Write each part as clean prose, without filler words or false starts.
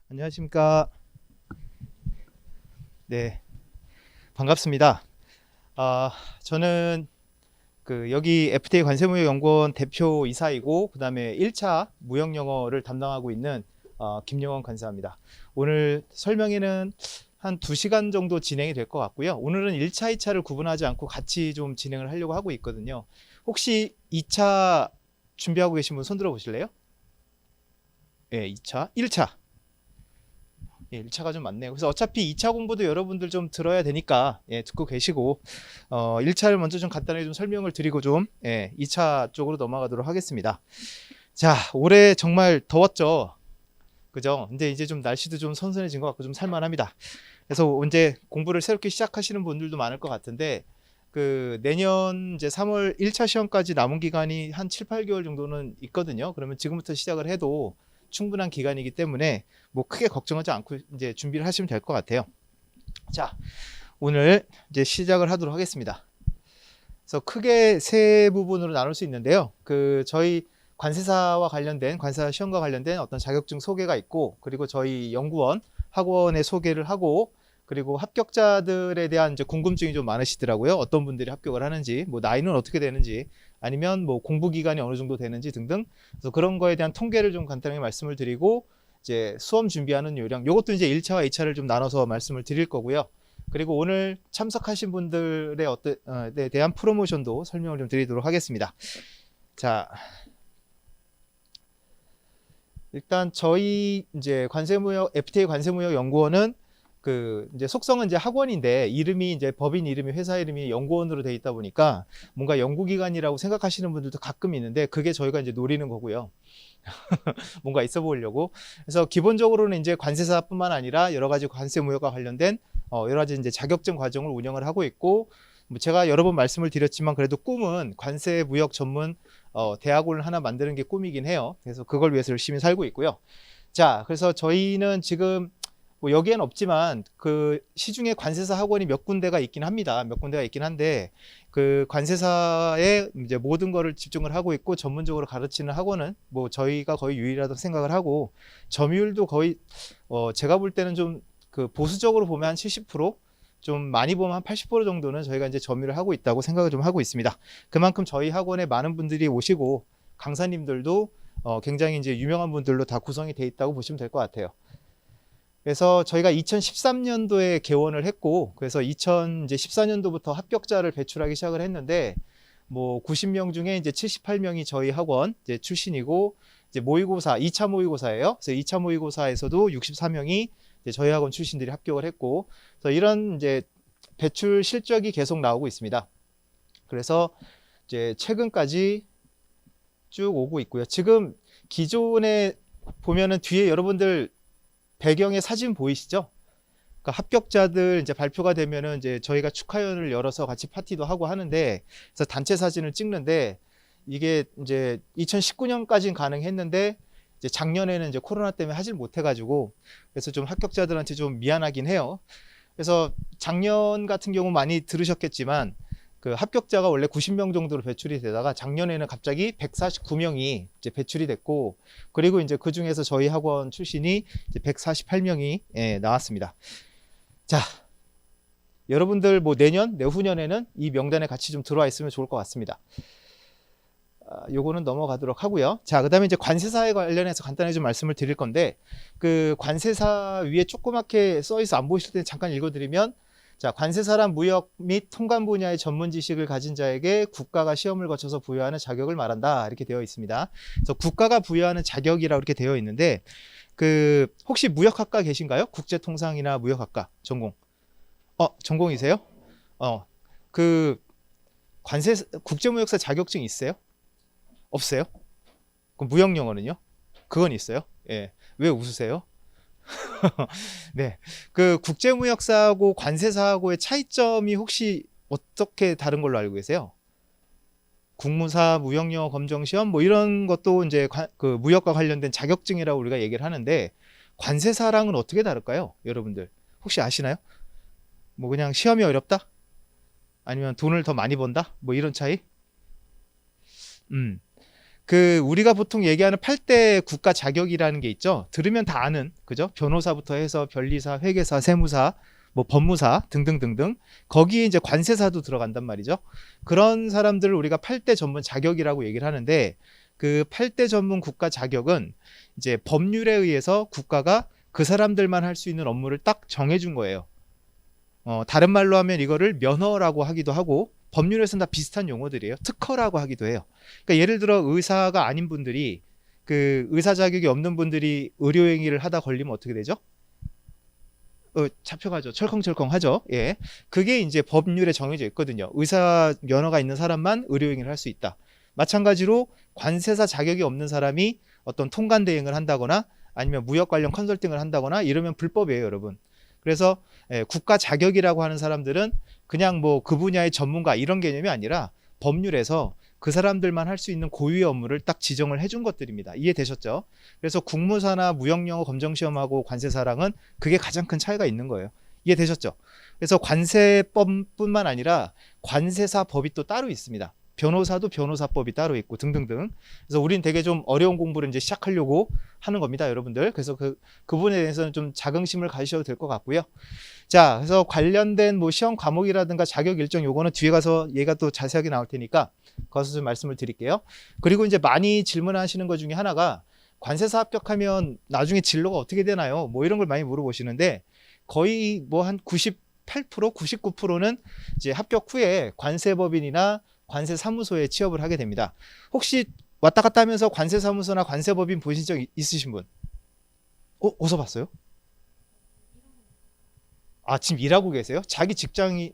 안녕하십니까. 네, 반갑습니다. 저는 여기 FTA 관세무역연구원 대표 이사이고, 그 다음에 1차 무역영어를 담당하고 있는 김영원 관사입니다. 오늘 설명회는 한 2시간 정도 진행이 될 것 같고요. 오늘은 1차, 2차를 구분하지 않고 같이 좀 진행을 하려고 하고 있거든요. 혹시 2차 준비하고 계신 분 손 들어 보실래요? 네, 2차, 1차. 예, 1차가 좀 많네요. 그래서 어차피 2차 공부도 여러분들 좀 들어야 되니까 듣고 계시고 1차를 먼저 좀 간단하게 좀 설명을 드리고 좀 2차 쪽으로 넘어가도록 하겠습니다. 자, 올해 정말 더웠죠. 그죠? 근데 이제 좀 날씨도 좀 선선해진 것 같고 좀 살만합니다. 그래서 이제 공부를 새롭게 시작하시는 분들도 많을 것 같은데 내년 이제 3월 1차 시험까지 남은 기간이 한 7, 8개월 정도는 있거든요. 그러면 지금부터 시작을 해도 충분한 기간이기 때문에 뭐 크게 걱정하지 않고 이제 준비를 하시면 될 것 같아요. 자, 오늘 이제 시작을 하도록 하겠습니다. 그래서 크게 세 부분으로 나눌 수 있는데요. 저희 관세사와 관련된 관세사 시험과 관련된 어떤 자격증 소개가 있고, 그리고 저희 연구원 학원의 소개를 하고, 그리고 합격자들에 대한 이제 궁금증이 좀 많으시더라고요. 어떤 분들이 합격을 하는지, 뭐 나이는 어떻게 되는지, 아니면 뭐 공부 기간이 어느 정도 되는지 등등. 그래서 그런 거에 대한 통계를 좀 간단하게 말씀을 드리고, 이제 수험 준비하는 요령, 요것도 이제 1차와 2차를 좀 나눠서 말씀을 드릴 거고요. 그리고 오늘 참석하신 분들의 에 대한 프로모션도 설명을 좀 드리도록 하겠습니다. 자, 일단 저희 이제 FTA 관세무역 연구원은 이제 속성은 이제 학원인데 이름이 이제 법인 이름이 회사 이름이 연구원으로 돼 있다 보니까 뭔가 연구기관이라고 생각하시는 분들도 가끔 있는데 그게 저희가 이제 노리는 거고요. 뭔가 있어 보이려고. 그래서 기본적으로는 이제 관세사뿐만 아니라 여러 가지 관세무역과 관련된 여러 가지 이제 자격증 과정을 운영을 하고 있고, 뭐 제가 여러 번 말씀을 드렸지만 그래도 꿈은 관세무역 전문 대학원을 하나 만드는 게 꿈이긴 해요. 그래서 그걸 위해서 열심히 살고 있고요. 자, 그래서 저희는 지금 뭐 여기엔 없지만 시중에 관세사 학원이 몇 군데가 있긴 합니다. 몇 군데가 있긴 한데 관세사에 이제 모든 거를 집중을 하고 있고 전문적으로 가르치는 학원은 뭐 저희가 거의 유일하다고 생각을 하고, 점유율도 거의 제가 볼 때는 좀 보수적으로 보면 한 70%좀 많이 보면 한 80% 정도는 저희가 이제 점유를 하고 있다고 생각을 좀 하고 있습니다. 그만큼 저희 학원에 많은 분들이 오시고 강사님들도 굉장히 이제 유명한 분들로 다 구성이 돼 있다고 보시면 될 것 같아요. 그래서 저희가 2013년도에 개원을 했고, 그래서 2014년도부터 합격자를 배출하기 시작을 했는데, 뭐 90명 중에 이제 78명이 저희 학원 이제 출신이고, 이제 모의고사 2차 모의고사예요. 그래서 2차 모의고사에서도 64명이 이제 저희 학원 출신들이 합격을 했고, 그래서 이런 이제 배출 실적이 계속 나오고 있습니다. 그래서 이제 최근까지 쭉 오고 있고요. 지금 기존에 보면은 뒤에 여러분들 배경에 사진 보이시죠? 그러니까 합격자들 이제 발표가 되면은 이제 저희가 축하연을 열어서 같이 파티도 하고 하는데, 그래서 단체 사진을 찍는데 이게 이제 2019년까지는 가능했는데 이제 작년에는 이제 코로나 때문에 하질 못해가지고, 그래서 좀 합격자들한테 좀 미안하긴 해요. 그래서 작년 같은 경우 많이 들으셨겠지만 합격자가 원래 90명 정도로 배출이 되다가 작년에는 갑자기 149명이 이제 배출이 됐고, 그리고 이제 그 중에서 저희 학원 출신이 이제 148명이 나왔습니다. 자, 여러분들 뭐 내후년에는 이 명단에 같이 좀 들어와 있으면 좋을 것 같습니다. 요거는 넘어가도록 하고요. 자, 그다음에 이제 관세사에 관련해서 간단히 좀 말씀을 드릴 건데, 관세사 위에 조그맣게 써 있어 안 보이실 때 잠깐 읽어드리면, 자, 관세사란 무역 및 통관 분야의 전문 지식을 가진 자에게 국가가 시험을 거쳐서 부여하는 자격을 말한다. 이렇게 되어 있습니다. 그래서 국가가 부여하는 자격이라고 이렇게 되어 있는데, 혹시 무역학과 계신가요? 국제통상이나 무역학과 전공. 전공이세요? 어, 그 국제무역사 자격증 있어요? 없어요? 그럼 무역영어는요? 그건 있어요? 예. 왜 웃으세요? 네. 국제무역사하고 관세사하고의 차이점이 혹시 어떻게 다른 걸로 알고 계세요? 국무사, 무역영어 검정시험 뭐 이런 것도 이제 무역과 관련된 자격증이라고 우리가 얘기를 하는데, 관세사랑은 어떻게 다를까요? 여러분들 혹시 아시나요? 뭐 그냥 시험이 어렵다? 아니면 돈을 더 많이 번다? 뭐 이런 차이? 음. 그 우리가 보통 얘기하는 8대 국가 자격이라는 게 있죠. 들으면 다 아는, 그죠? 변호사부터 해서 변리사, 회계사, 세무사, 뭐 법무사 등등등등. 거기에 이제 관세사도 들어간단 말이죠. 그런 사람들을 우리가 8대 전문 자격이라고 얘기를 하는데, 그 8대 전문 국가 자격은 이제 법률에 의해서 국가가 그 사람들만 할 수 있는 업무를 딱 정해준 거예요. 다른 말로 하면 이거를 면허라고 하기도 하고, 법률에서는 다 비슷한 용어들이에요. 특허라고 하기도 해요. 그러니까 예를 들어 의사가 아닌 분들이, 그 의사 자격이 없는 분들이 의료 행위를 하다 걸리면 어떻게 되죠? 잡혀가죠. 철컹철컹 하죠. 예. 그게 이제 법률에 정해져 있거든요. 의사 면허가 있는 사람만 의료 행위를 할 수 있다. 마찬가지로 관세사 자격이 없는 사람이 어떤 통관 대행을 한다거나 아니면 무역 관련 컨설팅을 한다거나 이러면 불법이에요, 여러분. 그래서 국가 자격이라고 하는 사람들은 그냥 뭐 그 분야의 전문가 이런 개념이 아니라 법률에서 그 사람들만 할 수 있는 고유의 업무를 딱 지정을 해준 것들입니다. 이해되셨죠? 그래서 국무사나 무역영어 검정시험하고 관세사랑은 그게 가장 큰 차이가 있는 거예요. 이해되셨죠? 그래서 관세법뿐만 아니라 관세사법이 또 따로 있습니다. 변호사도 변호사법이 따로 있고 등등등. 그래서 우린 되게 좀 어려운 공부를 이제 시작하려고 하는 겁니다, 여러분들. 그래서 그 부분에 대해서는 좀 자긍심을 가지셔도 될 것 같고요. 자, 그래서 관련된 뭐 시험 과목이라든가 자격 일정 요거는 뒤에 가서 얘가 또 자세하게 나올 테니까 거기서 좀 말씀을 드릴게요. 그리고 이제 많이 질문하시는 것 중에 하나가 관세사 합격하면 나중에 진로가 어떻게 되나요? 뭐 이런 걸 많이 물어보시는데 거의 뭐 한 98%, 99%는 이제 합격 후에 관세법인이나 관세사무소에 취업을 하게 됩니다. 혹시 왔다 갔다 하면서 관세사무소나 관세법인 보신 적 있으신 분? 어디서 봤어요? 아, 지금 일하고 계세요? 자기 직장이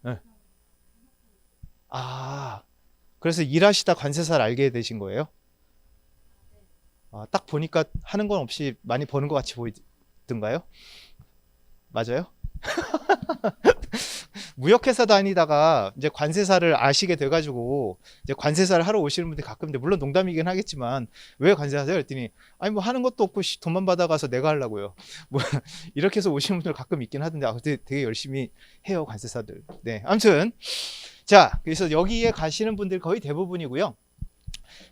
네. 아, 그래서 일하시다 관세사를 알게 되신 거예요? 아, 딱 보니까 하는 건 없이 많이 버는 것 같이 보이던가요? 맞아요? 무역회사 다니다가 이제 관세사를 아시게 돼가지고 이제 관세사를 하러 오시는 분들이 가끔 있는데 물론 농담이긴 하겠지만 왜 관세하세요? 그랬더니 아니 뭐 하는 것도 없고 돈만 받아가서 내가 하려고요. 뭐 이렇게 해서 오시는 분들 가끔 있긴 하던데 되게 열심히 해요 관세사들. 네, 아무튼 자 그래서 여기에 가시는 분들 거의 대부분이고요.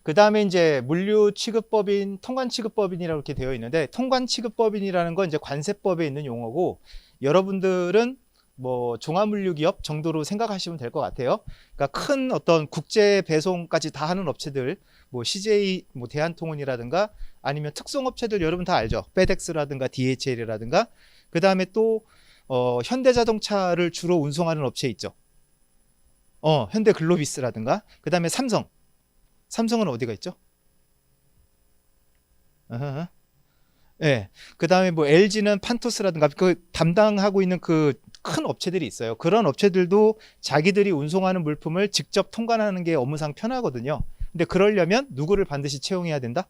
그 다음에 이제 물류취급법인, 통관취급법인이라고 이렇게 되어 있는데 통관취급법인이라는 건 이제 관세법에 있는 용어고 여러분들은 뭐 종합물류기업 정도로 생각하시면 될 것 같아요. 그러니까 큰 어떤 국제 배송까지 다 하는 업체들, 뭐 CJ, 뭐 대한통운이라든가 아니면 특송업체들 여러분 다 알죠. 페덱스라든가 DHL이라든가 그 다음에 또 현대자동차를 주로 운송하는 업체 있죠. 현대글로비스라든가 그 다음에 삼성은 어디가 있죠? 어허. 예. 그 다음에 뭐 LG는 판토스라든가 그 담당하고 있는 그 큰 업체들이 있어요. 그런 업체들도 자기들이 운송하는 물품을 직접 통관하는 게 업무상 편하거든요. 근데 그러려면 누구를 반드시 채용해야 된다?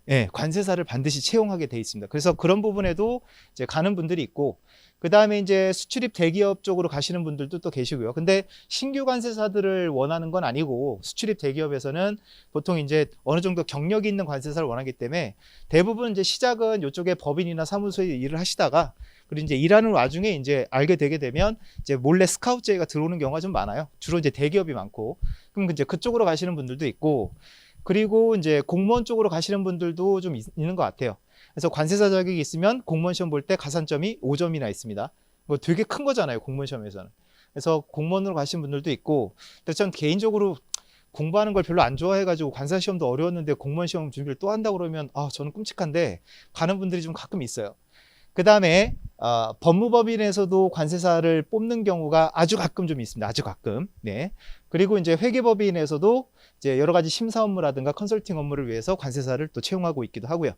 예, 관세사를 반드시 채용하게 돼 있습니다. 그래서 그런 부분에도 이제 가는 분들이 있고, 그 다음에 이제 수출입 대기업 쪽으로 가시는 분들도 또 계시고요. 근데 신규 관세사들을 원하는 건 아니고, 수출입 대기업에서는 보통 이제 어느 정도 경력이 있는 관세사를 원하기 때문에 대부분 이제 시작은 이쪽에 법인이나 사무소에 일을 하시다가, 그리고 이제 일하는 와중에 이제 알게 되게 되면 이제 몰래 스카우트 제의가 들어오는 경우가 좀 많아요. 주로 이제 대기업이 많고, 그럼 이제 그쪽으로 가시는 분들도 있고, 그리고 이제 공무원 쪽으로 가시는 분들도 좀 있는 것 같아요. 그래서 관세사 자격이 있으면 공무원 시험 볼 때 가산점이 5점이나 있습니다. 이거 되게 큰 거잖아요, 공무원 시험에서는. 그래서 공무원으로 가시는 분들도 있고, 근데 전 개인적으로 공부하는 걸 별로 안 좋아해가지고 관세사 시험도 어려웠는데 공무원 시험 준비를 또 한다고 그러면 저는 끔찍한데 가는 분들이 좀 가끔 있어요. 그 다음에 법무법인에서도 관세사를 뽑는 경우가 아주 가끔 좀 있습니다. 아주 가끔. 네. 그리고 이제 회계법인에서도 이제 여러 가지 심사 업무라든가 컨설팅 업무를 위해서 관세사를 또 채용하고 있기도 하고요.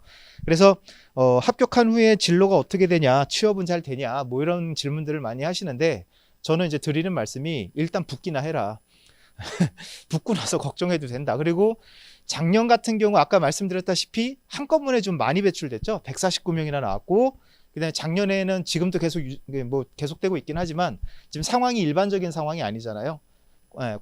그래서 합격한 후에 진로가 어떻게 되냐, 취업은 잘 되냐, 뭐 이런 질문들을 많이 하시는데 저는 이제 드리는 말씀이 일단 붙기나 해라. 붙고 나서 걱정해도 된다. 그리고 작년 같은 경우 아까 말씀드렸다시피 한꺼번에 좀 많이 배출됐죠. 149명이나 나왔고 그다음에 작년에는 지금도 계속되고 있긴 하지만 지금 상황이 일반적인 상황이 아니잖아요.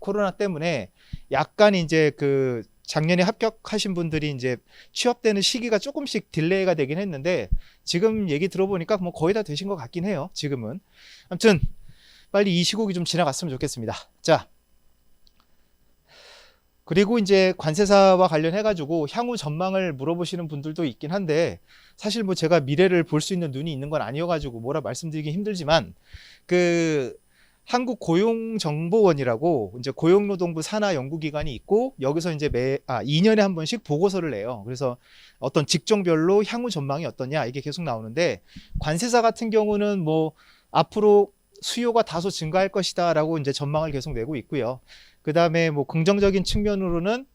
코로나 때문에 약간 이제 그 작년에 합격하신 분들이 이제 취업되는 시기가 조금씩 딜레이가 되긴 했는데 지금 얘기 들어보니까 뭐 거의 다 되신 것 같긴 해요. 지금은. 아무튼 빨리 이 시국이 좀 지나갔으면 좋겠습니다. 자, 그리고 이제 관세사와 관련해 가지고 향후 전망을 물어보시는 분들도 있긴 한데, 사실 뭐 제가 미래를 볼 수 있는 눈이 있는 건 아니어 가지고 뭐라 말씀드리기 힘들지만, 그 한국고용정보원이라고 이제 고용노동부 산하 연구기관이 있고, 여기서 이제 2년에 한 번씩 보고서를 내요. 그래서 어떤 직종별로 향후 전망이 어떠냐 이게 계속 나오는데, 관세사 같은 경우는 뭐 앞으로 수요가 다소 증가할 것이다라고 이제 전망을 계속 내고 있고요. 그 다음에 뭐 긍정적인 측면으로는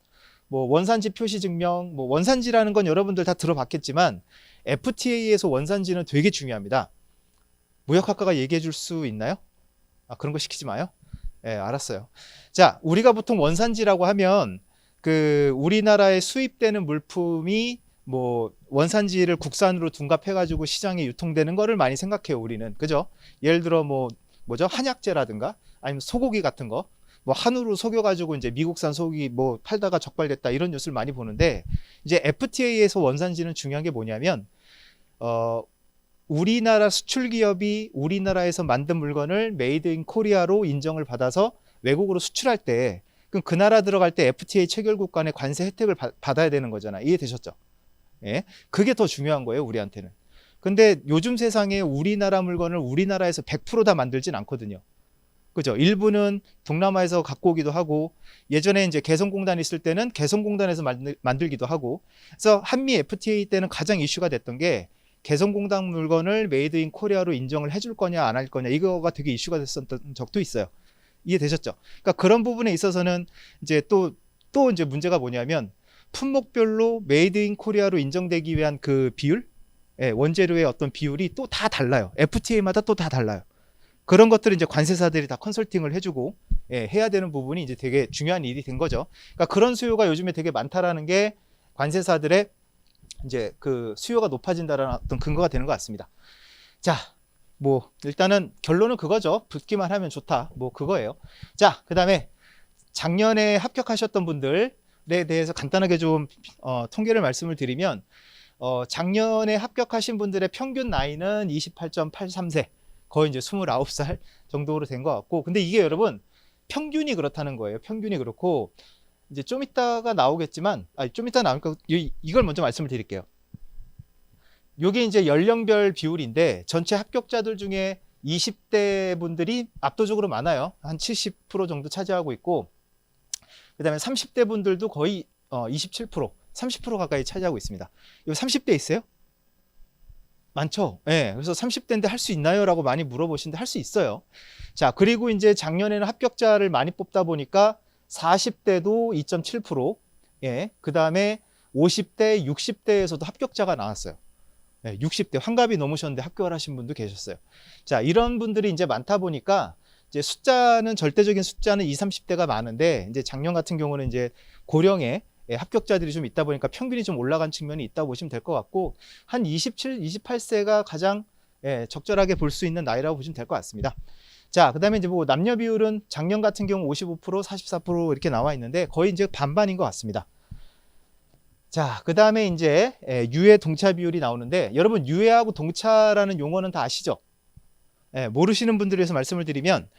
뭐 원산지 표시 증명, 뭐 원산지라는 건 여러분들 다 들어봤겠지만 FTA에서 원산지는 되게 중요합니다. 무역학과가 얘기해 줄 수 있나요? 그런 거 시키지 마요. 예, 알았어요. 자, 우리가 보통 원산지라고 하면 그 우리나라에 수입되는 물품이 뭐 원산지를 국산으로 둔갑해 가지고 시장에 유통되는 거를 많이 생각해요, 우리는. 그죠? 예를 들어 뭐죠? 한약재라든가 아니면 소고기 같은 거. 뭐 한우로 속여가지고 이제 미국산 소고기 뭐 팔다가 적발됐다 이런 뉴스를 많이 보는데, 이제 FTA에서 원산지는 중요한 게 뭐냐면 우리나라 수출 기업이 우리나라에서 만든 물건을 메이드 인 코리아로 인정을 받아서 외국으로 수출할 때, 그럼 그 나라 들어갈 때 FTA 체결국 간의 관세 혜택을 받아야 되는 거잖아. 이해되셨죠? 예, 그게 더 중요한 거예요, 우리한테는. 근데 요즘 세상에 우리나라 물건을 우리나라에서 100% 다 만들진 않거든요. 그죠? 일부는 동남아에서 갖고 오기도 하고, 예전에 이제 개성공단 있을 때는 개성공단에서 만들기도 하고, 그래서 한미 FTA 때는 가장 이슈가 됐던 게 개성공단 물건을 메이드 인 코리아로 인정을 해줄 거냐 안 할 거냐, 이거가 되게 이슈가 됐었던 적도 있어요. 이해되셨죠? 그러니까 그런 부분에 있어서는 이제 또 이제 문제가 뭐냐면, 품목별로 메이드 인 코리아로 인정되기 위한 그 비율, 예, 원재료의 어떤 비율이 또 다 달라요. FTA마다 또 다 달라요. 그런 것들을 이제 관세사들이 다 컨설팅을 해주고, 예, 해야 되는 부분이 이제 되게 중요한 일이 된 거죠. 그러니까 그런 수요가 요즘에 되게 많다라는 게 관세사들의 이제 그 수요가 높아진다라는 어떤 근거가 되는 것 같습니다. 자, 뭐 일단은 결론은 그거죠. 붙기만 하면 좋다. 뭐 그거예요. 자, 그다음에 작년에 합격하셨던 분들에 대해서 간단하게 좀 통계를 말씀을 드리면, 작년에 합격하신 분들의 평균 나이는 28.83세. 거의 이제 29살 정도로 된 것 같고, 근데 이게 여러분 평균이 그렇다는 거예요. 평균이 그렇고, 이제 좀 이따가 나오겠지만, 좀 이따 나오니까 이걸 먼저 말씀을 드릴게요. 요게 이제 연령별 비율인데, 전체 합격자들 중에 20대 분들이 압도적으로 많아요. 한 70% 정도 차지하고 있고, 그 다음에 30대 분들도 거의 27%, 30% 가까이 차지하고 있습니다. 요 30대 있어요? 많죠. 예. 그래서 30대인데 할 수 있나요? 라고 많이 물어보시는데 할 수 있어요. 자, 그리고 이제 작년에는 합격자를 많이 뽑다 보니까 40대도 2.7%, 예. 그 다음에 50대, 60대에서도 합격자가 나왔어요. 예, 60대 환갑이 넘으셨는데 합격을 하신 분도 계셨어요. 자, 이런 분들이 이제 많다 보니까 이제 숫자는 절대적인 숫자는 20, 30대가 많은데, 이제 작년 같은 경우는 이제 고령의 합격자들이 좀 있다 보니까 평균이 좀 올라간 측면이 있다고 보시면 될 것 같고, 한 27, 28세가 가장 적절하게 볼 수 있는 나이라고 보시면 될 것 같습니다. 자, 그 다음에 이제 뭐 남녀 비율은 작년 같은 경우 55%, 44% 이렇게 나와 있는데 거의 이제 반반인 것 같습니다. 자, 그 다음에 이제 유해 동차 비율이 나오는데, 여러분 유해하고 동차라는 용어는 다 아시죠? 모르시는 분들을 위해서 말씀을 드리면,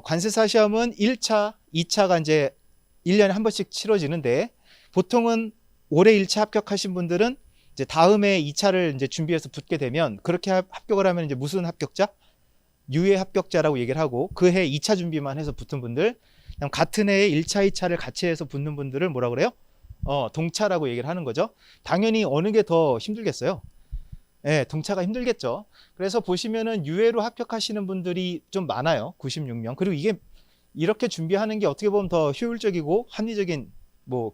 관세사 시험은 1차, 2차가 이제 1년에 한 번씩 치러지는데, 보통은 올해 1차 합격하신 분들은 이제 다음에 2차를 이제 준비해서 붙게 되면, 그렇게 합격을 하면 이제 무슨 합격자? 유예 합격자라고 얘기를 하고, 그 해 2차 준비만 해서 붙은 분들, 그냥 같은 해에 1차, 2차를 같이 해서 붙는 분들을 뭐라 그래요? 동차라고 얘기를 하는 거죠. 당연히 어느 게 더 힘들겠어요? 예, 동차가 힘들겠죠. 그래서 보시면은 유예로 합격하시는 분들이 좀 많아요. 96명. 그리고 이게 이렇게 준비하는 게 어떻게 보면 더 효율적이고 합리적인 뭐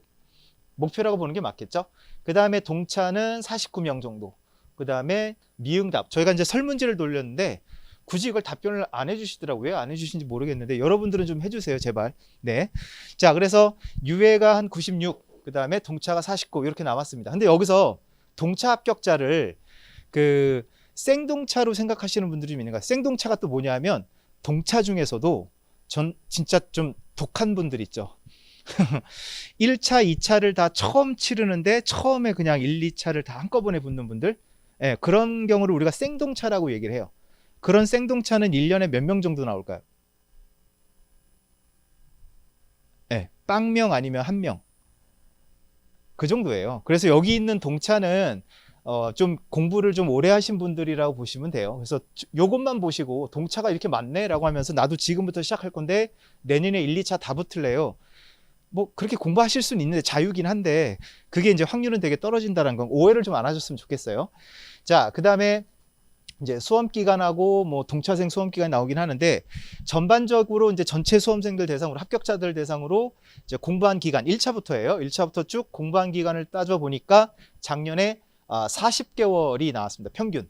목표라고 보는 게 맞겠죠. 그 다음에 동차는 49명 정도. 그 다음에 미응답. 저희가 이제 설문지를 돌렸는데 굳이 이걸 답변을 안 해주시더라고요. 왜 안 해주신지 모르겠는데 여러분들은 좀 해주세요, 제발. 네. 자, 그래서 유예가 한 96, 그 다음에 동차가 49 이렇게 나왔습니다. 근데 여기서 동차 합격자를 그 생동차로 생각하시는 분들이 좀 있는 거예요. 생동차가 또 뭐냐면, 동차 중에서도 진짜 좀 독한 분들 있죠. 1차, 2차를 다 처음 치르는데 처음에 그냥 1, 2차를 다 한꺼번에 붙는 분들, 예, 그런 경우를 우리가 생동차라고 얘기를 해요. 그런 생동차는 1년에 몇 명 정도 나올까요? 예, 빵명 아니면 1명 그 정도예요. 그래서 여기 있는 동차는 좀 공부를 좀 오래 하신 분들이라고 보시면 돼요. 그래서 요것만 보시고 동차가 이렇게 많네 라고 하면서 나도 지금부터 시작할 건데 내년에 1, 2차 다 붙을래요. 뭐 그렇게 공부하실 수는 있는데 자유긴 한데 그게 이제 확률은 되게 떨어진다는 건 오해를 좀 안 하셨으면 좋겠어요. 자, 그 다음에 이제 수험 기간하고 뭐 동차생 수험 기간이 나오긴 하는데 전반적으로 이제 전체 수험생들 대상으로 합격자들 대상으로 이제 공부한 기간 1차부터예요. 1차부터 쭉 공부한 기간을 따져 보니까 작년에 40개월이 나왔습니다. 평균.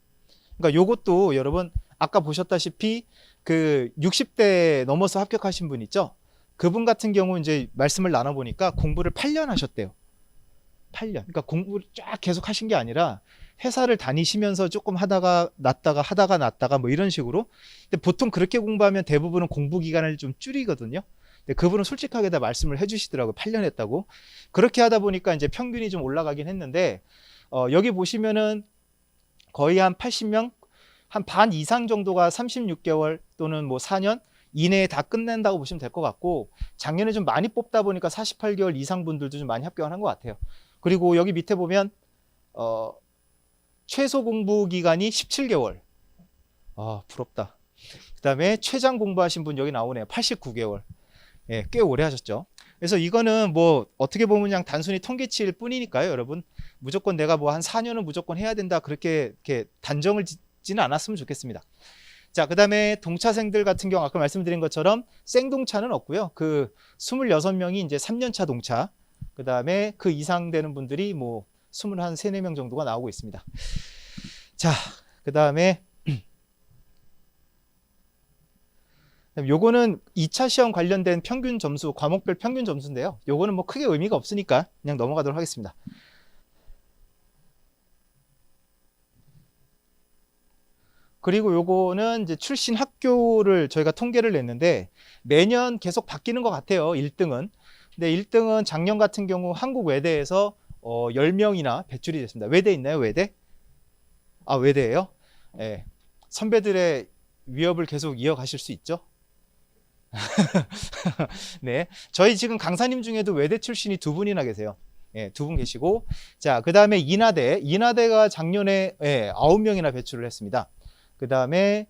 그러니까 요것도 여러분 아까 보셨다시피 그 60대 넘어서 합격하신 분 있죠? 그분 같은 경우 이제 말씀을 나눠 보니까 공부를 8년 하셨대요. 8년. 그러니까 공부를 쫙 계속 하신 게 아니라 회사를 다니시면서 조금 하다가 놨다가 하다가 놨다가 뭐 이런 식으로. 근데 보통 그렇게 공부하면 대부분은 공부 기간을 좀 줄이거든요. 근데 그분은 솔직하게 다 말씀을 해주시더라고요. 8년 했다고. 그렇게 하다 보니까 이제 평균이 좀 올라가긴 했는데 여기 보시면은 거의 한 80명, 한 반 이상 정도가 36개월 또는 뭐 4년 이내에 다 끝낸다고 보시면 될 것 같고 작년에 좀 많이 뽑다 보니까 48개월 이상 분들도 좀 많이 합격을 한 것 같아요. 그리고 여기 밑에 보면 최소 공부 기간이 17개월. 아, 부럽다. 그 다음에 최장 공부하신 분 여기 나오네요. 89개월. 예, 꽤 오래 하셨죠. 그래서 이거는 뭐 어떻게 보면 그냥 단순히 통계치일 뿐이니까요, 여러분. 무조건 내가 뭐 한 4년은 무조건 해야 된다 그렇게 이렇게 단정을 짓지는 않았으면 좋겠습니다. 자, 그 다음에 동차생들 같은 경우 아까 말씀드린 것처럼 생동차는 없고요. 그 26명이 이제 3년차 동차, 그 다음에 그 이상 되는 분들이 뭐 21, 3, 4명 정도가 나오고 있습니다. 자, 그 다음에 요거는 2차 시험 관련된 평균 점수, 과목별 평균 점수인데요. 요거는 뭐 크게 의미가 없으니까 그냥 넘어가도록 하겠습니다. 그리고 요거는 이제 출신 학교를 저희가 통계를 냈는데 매년 계속 바뀌는 것 같아요. 1등은. 근데 1등은 작년 같은 경우 한국 외대에서 10명이나 배출이 됐습니다. 외대 있나요? 외대? 아, 외대예요? 네. 선배들의 위협을 계속 이어가실 수 있죠? 네. 저희 지금 강사님 중에도 외대 출신이 2분이나 계세요. 예, 2분 계시고. 자, 그 다음에 인하대가 작년에 9명이나 배출을 했습니다. 그 다음에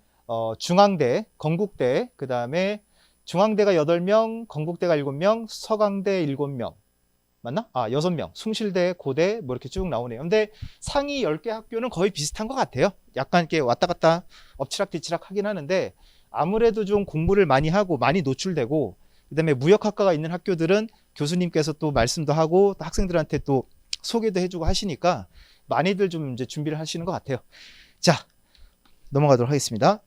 중앙대, 건국대, 그 다음에 중앙대가 8명, 건국대가 7명, 서강대 7명. 맞나? 아, 6명. 숭실대, 고대 뭐 이렇게 쭉 나오네요. 근데 상위 10개 학교는 거의 비슷한 것 같아요. 약간 이렇게 왔다 갔다 엎치락뒤치락 하긴 하는데 아무래도 좀 공부를 많이 하고 많이 노출되고 그다음에 무역학과가 있는 학교들은 교수님께서 또 말씀도 하고 또 학생들한테 또 소개도 해주고 하시니까 많이들 좀 이제 준비를 하시는 것 같아요. 자, 넘어가도록 하겠습니다.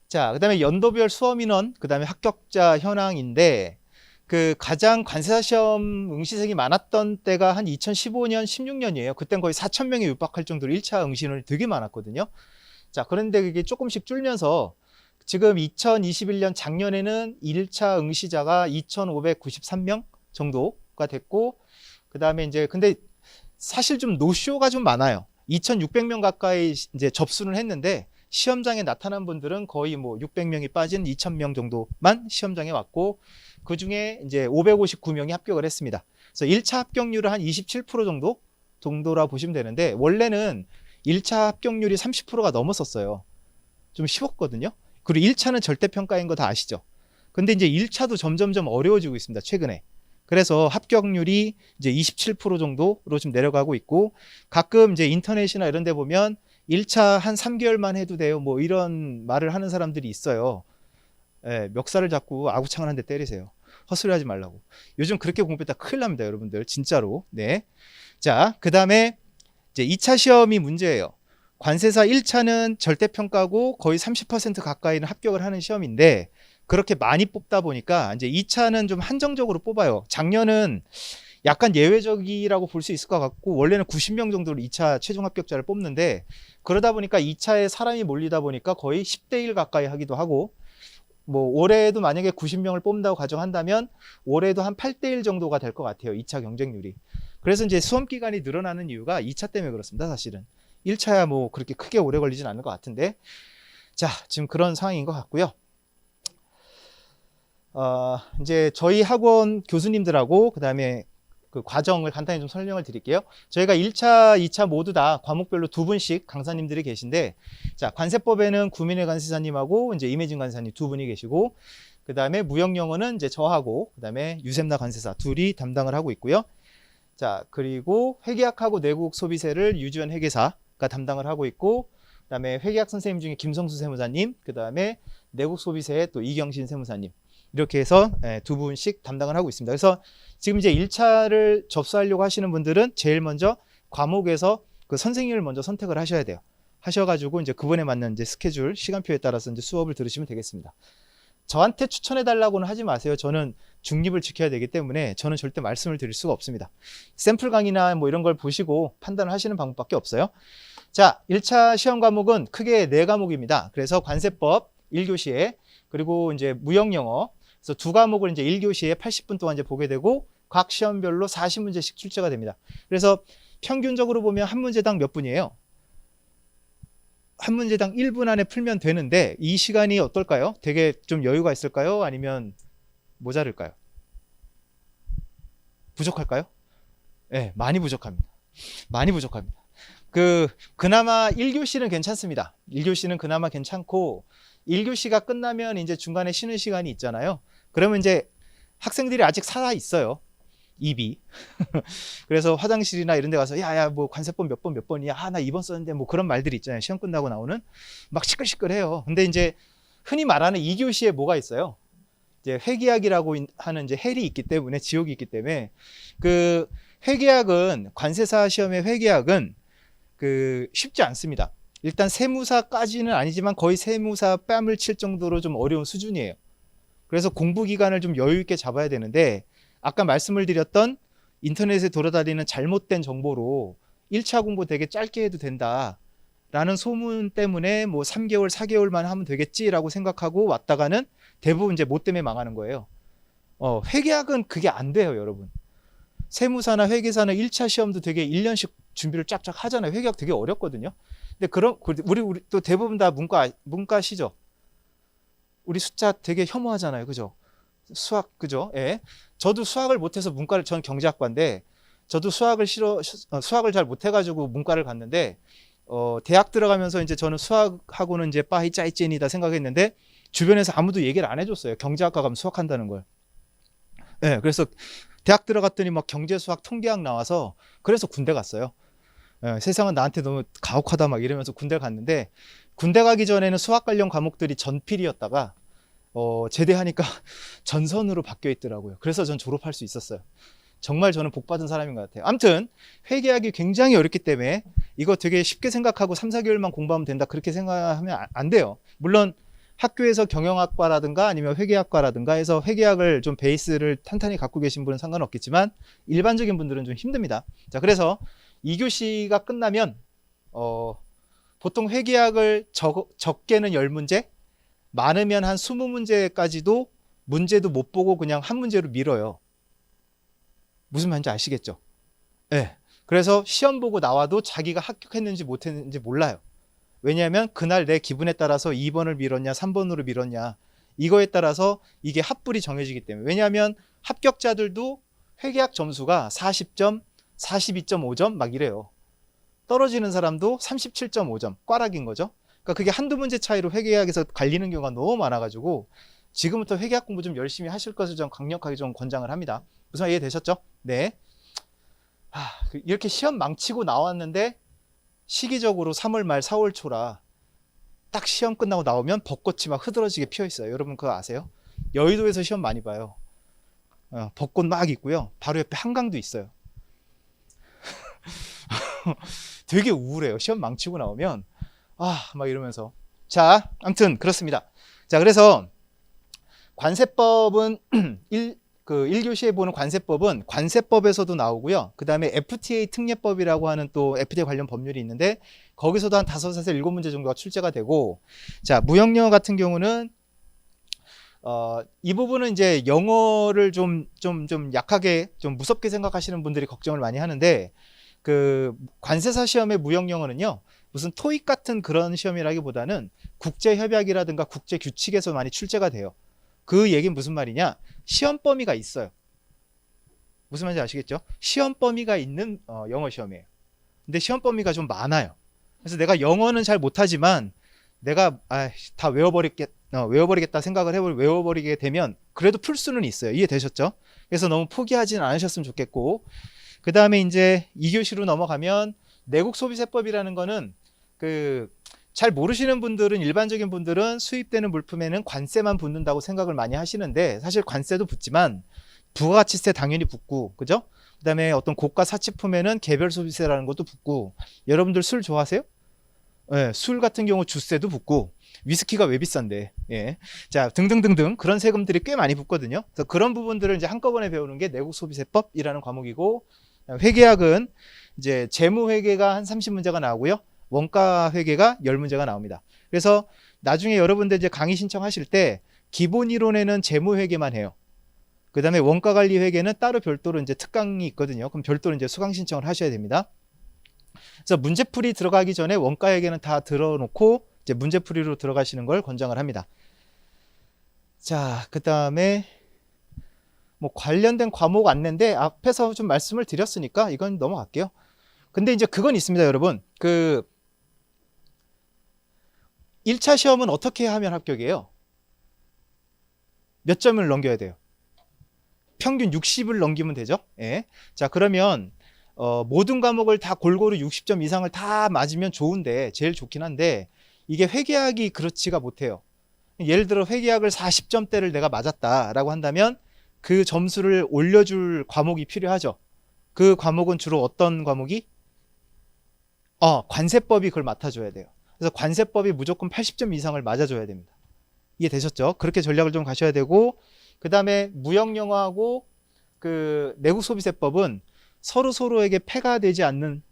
자, 그다음에 연도별 수험 인원, 그다음에 합격자 현황인데 그 가장 관세사 시험 응시생이 많았던 때가 한 2015년, 16년이에요. 그땐 거의 4,000명에 육박할 정도로 1차 응시인원이 되게 많았거든요. 자, 그런데 그게 조금씩 줄면서 지금 2021년 작년에는 1차 응시자가 2,593명 정도가 됐고, 그 다음에 이제 근데 사실 좀 노쇼가 좀 많아요. 2,600명 가까이 이제 접수를 했는데 시험장에 나타난 분들은 거의 뭐 600명이 빠진 2,000명 정도만 시험장에 왔고 그 중에 이제 559명이 합격을 했습니다. 그래서 1차 합격률은 한 27% 정도라 보시면 되는데 원래는 1차 합격률이 30%가 넘었었어요. 좀 쉬웠거든요. 그리고 1차는 절대평가인 거 다 아시죠? 근데 이제 1차도 점점점 어려워지고 있습니다. 최근에. 그래서 합격률이 이제 27% 정도로 좀 내려가고 있고 가끔 이제 인터넷이나 이런 데 보면 1차 한 3개월만 해도 돼요. 뭐 이런 말을 하는 사람들이 있어요. 예, 멱살을 잡고 아구창을 한 대 때리세요. 헛소리 하지 말라고. 요즘 그렇게 공부했다 큰일 납니다, 여러분들. 진짜로. 네. 자, 그 다음에 이제 2차 시험이 문제예요. 관세사 1차는 절대평가고 거의 30% 가까이는 합격을 하는 시험인데 그렇게 많이 뽑다 보니까 이제 2차는 좀 한정적으로 뽑아요. 작년은 약간 예외적이라고 볼 수 있을 것 같고 원래는 90명 정도로 2차 최종 합격자를 뽑는데 그러다 보니까 2차에 사람이 몰리다 보니까 거의 10대 1 가까이 하기도 하고 뭐 올해도 만약에 90명을 뽑는다고 가정한다면 올해도 한 8대 1 정도가 될 것 같아요. 2차 경쟁률이. 그래서 이제 수험 기간이 늘어나는 이유가 2차 때문에 그렇습니다. 사실은. 1차야 뭐 그렇게 크게 오래 걸리진 않을 것 같은데 자, 지금 그런 상황인 것 같고요. 이제 저희 학원 교수님들하고 그다음에 그 과정을 간단히 좀 설명을 드릴게요. 저희가 1차, 2차 모두 다 과목별로 두 분씩 강사님들이 계신데, 자, 관세법에는 구민혜 관세사님하고 이제 임혜진 관세사님 두 분이 계시고, 그 다음에 무역영어는 이제 저하고, 그 다음에 유샘나 관세사 둘이 담당을 하고 있고요. 자, 그리고 회계학하고 내국 소비세를 유지원 회계사가 담당을 하고 있고, 그 다음에 회계학 선생님 중에 김성수 세무사님, 그 다음에 내국 소비세의 또 이경신 세무사님, 이렇게 해서 두 분씩 담당을 하고 있습니다. 그래서 지금 이제 1차를 접수하려고 하시는 분들은 제일 먼저 과목에서 그 선생님을 먼저 선택을 하셔야 돼요. 하셔가지고 이제 그분에 맞는 이제 스케줄, 시간표에 따라서 이제 수업을 들으시면 되겠습니다. 저한테 추천해 달라고는 하지 마세요. 저는 중립을 지켜야 되기 때문에 저는 절대 말씀을 드릴 수가 없습니다. 샘플 강의나 뭐 이런 걸 보시고 판단을 하시는 방법밖에 없어요. 자, 1차 시험 과목은 크게 4과목입니다. 그래서 관세법 1교시에, 그리고 이제 무역영어, 그래서 두 과목을 이제 1교시에 80분 동안 이제 보게 되고 각 시험별로 40문제씩 출제가 됩니다. 그래서 평균적으로 보면 한 문제당 몇 분이에요? 한 문제당 1분 안에 풀면 되는데 이 시간이 어떨까요? 되게 좀 여유가 있을까요? 아니면 모자랄까요? 부족할까요? 네, 많이 부족합니다. 많이 부족합니다. 그나마 1교시는 괜찮습니다. 1교시는 그나마 괜찮고 1교시가 끝나면 이제 중간에 쉬는 시간이 있잖아요. 그러면 이제 학생들이 아직 살아 있어요. 입이. 그래서 화장실이나 이런 데 가서 야야 뭐 관세법 몇 번이야. 나 2번 썼는데 뭐 그런 말들이 있잖아요. 시험 끝나고 나오는 막 시끌시끌해요. 근데 이제 흔히 말하는 2교시에 뭐가 있어요? 이제 회계학이라고 하는 이제 헬이 있기 때문에, 지옥이 있기 때문에, 그 회계학은, 관세사 시험의 회계학은 쉽지 않습니다. 일단 세무사까지는 아니지만 거의 세무사 뺨을 칠 정도로 좀 어려운 수준이에요. 그래서 공부 기간을 좀 여유 있게 잡아야 되는데, 아까 말씀을 드렸던 인터넷에 돌아다니는 잘못된 정보로 1차 공부 되게 짧게 해도 된다 라는 소문 때문에 뭐 3개월 4개월만 하면 되겠지라고 생각하고 왔다가는 대부분 이제 뭐 때문에 망하는 거예요. 회계학은 그게 안 돼요, 여러분. 세무사나 회계사는 1차 시험도 되게 1년씩 준비를 쫙쫙 하잖아요. 회계학 되게 어렵거든요. 근데 우리 또 대부분 다 문과시죠. 우리 숫자 되게 혐오하잖아요. 그죠? 수학, 그죠? 예. 저도 수학을 못해서 전 경제학과인데, 저도 수학을 잘 못해가지고 문과를 갔는데, 대학 들어가면서 이제 저는 수학하고는 이제 빠이 짜이찐이다 생각했는데, 주변에서 아무도 얘기를 안 해줬어요. 경제학과 가면 수학한다는 걸. 예. 그래서 대학 들어갔더니 막 경제, 수학, 통계학 나와서, 그래서 군대 갔어요. 예, 세상은 나한테 너무 가혹하다 막 이러면서 군대 갔는데, 군대 가기 전에는 수학 관련 과목들이 전필이었다가 제대하니까 전선으로 바뀌어 있더라고요. 그래서 전 졸업할 수 있었어요. 정말 저는 복 받은 사람인 것 같아요. 아무튼 회계학이 굉장히 어렵기 때문에 이거 되게 쉽게 생각하고 3, 4개월만 공부하면 된다 그렇게 생각하면 안 돼요. 물론 학교에서 경영학과라든가 아니면 회계학과라든가 해서 회계학을 좀 베이스를 탄탄히 갖고 계신 분은 상관없겠지만 일반적인 분들은 좀 힘듭니다. 자, 그래서 2교시가 끝나면 보통 회계학을 적게는 10문제, 많으면 한 20문제까지도 문제도 못 보고 그냥 한 문제로 밀어요. 무슨 말인지 아시겠죠? 네. 그래서 시험 보고 나와도 자기가 합격했는지 못했는지 몰라요. 왜냐하면 그날 내 기분에 따라서 2번을 밀었냐 3번으로 밀었냐 이거에 따라서 이게 합불이 정해지기 때문에. 왜냐하면 합격자들도 회계학 점수가 40점, 42.5점 막 이래요. 떨어지는 사람도 37.5점, 꽈락인 거죠. 그러니까 그게 한두 문제 차이로 회계학에서 갈리는 경우가 너무 많아가지고 지금부터 회계학 공부 좀 열심히 하실 것을 좀 강력하게 좀 권장을 합니다. 무슨 이해되셨죠? 네. 이렇게 시험 망치고 나왔는데 시기적으로 3월 말 4월 초라 딱 시험 끝나고 나오면 벚꽃이 막 흐드러지게 피어 있어요. 여러분 그거 아세요? 여의도에서 시험 많이 봐요. 벚꽃 막 있고요. 바로 옆에 한강도 있어요. 되게 우울해요. 시험 망치고 나오면 막 이러면서. 자, 아무튼 그렇습니다. 자, 그래서 관세법은 1교시에 보는 관세법은 관세법에서도 나오고요. 그 다음에 FTA 특례법이라고 하는 또 FTA 관련 법률이 있는데 거기서도 한 5에서 7문제 정도가 출제가 되고, 자, 무역영어 같은 경우는 이 부분은 이제 영어를 좀 약하게 좀 무섭게 생각하시는 분들이 걱정을 많이 하는데, 관세사 시험의 무역영어는요, 무슨 토익 같은 그런 시험이라기보다는 국제협약이라든가 국제규칙에서 많이 출제가 돼요. 그 얘기는 무슨 말이냐? 시험 범위가 있어요. 무슨 말인지 아시겠죠? 시험 범위가 있는 영어 시험이에요. 근데 시험 범위가 좀 많아요. 그래서 내가 영어는 잘 못하지만 내가 다 외워버리겠다 생각을 외워버리게 되면 그래도 풀 수는 있어요. 이해되셨죠? 그래서 너무 포기하지는 않으셨으면 좋겠고, 그 다음에 이제 2교시로 넘어가면 내국 소비세법이라는 거는 잘 모르시는 분들은, 일반적인 분들은 수입되는 물품에는 관세만 붙는다고 생각을 많이 하시는데, 사실 관세도 붙지만 부가가치세 당연히 붙고, 그죠? 그 다음에 어떤 고가 사치품에는 개별 소비세라는 것도 붙고, 여러분들 술 좋아하세요? 예, 술 같은 경우 주세도 붙고, 위스키가 왜 비싼데, 예. 자, 등등등등 그런 세금들이 꽤 많이 붙거든요. 그래서 그런 부분들을 이제 한꺼번에 배우는 게 내국소비세법이라는 과목이고, 회계학은 이제 재무회계가 한 30문제가 나오고요. 원가 회계가 10문제가 나옵니다. 그래서 나중에 여러분들 이제 강의 신청하실 때 기본 이론에는 재무회계만 해요. 그 다음에 원가관리 회계는 따로 별도로 이제 특강이 있거든요. 그럼 별도로 이제 수강 신청을 하셔야 됩니다. 그래서 문제풀이 들어가기 전에 원가 회계는 다 들어놓고 이제 문제풀이로 들어가시는 걸 권장을 합니다. 자, 그 다음에 뭐 관련된 과목 안내인데 앞에서 좀 말씀을 드렸으니까 이건 넘어갈게요. 근데 이제 그건 있습니다, 여러분. 1차 시험은 어떻게 하면 합격이에요? 몇 점을 넘겨야 돼요? 평균 60을 넘기면 되죠. 예. 자, 그러면 모든 과목을 다 골고루 60점 이상을 다 맞으면 좋은데, 제일 좋긴 한데, 이게 회계학이 그렇지가 못해요. 예를 들어 회계학을 40점대를 내가 맞았다라고 한다면 그 점수를 올려줄 과목이 필요하죠. 그 과목은 주로 어떤 과목이? 관세법이 그걸 맡아줘야 돼요. 그래서 관세법이 무조건 80점 이상을 맞아줘야 됩니다. 이해되셨죠? 그렇게 전략을 좀 가셔야 되고, 그 다음에 무역영어하고 내국소비세법은 서로에게 폐가 되지 않는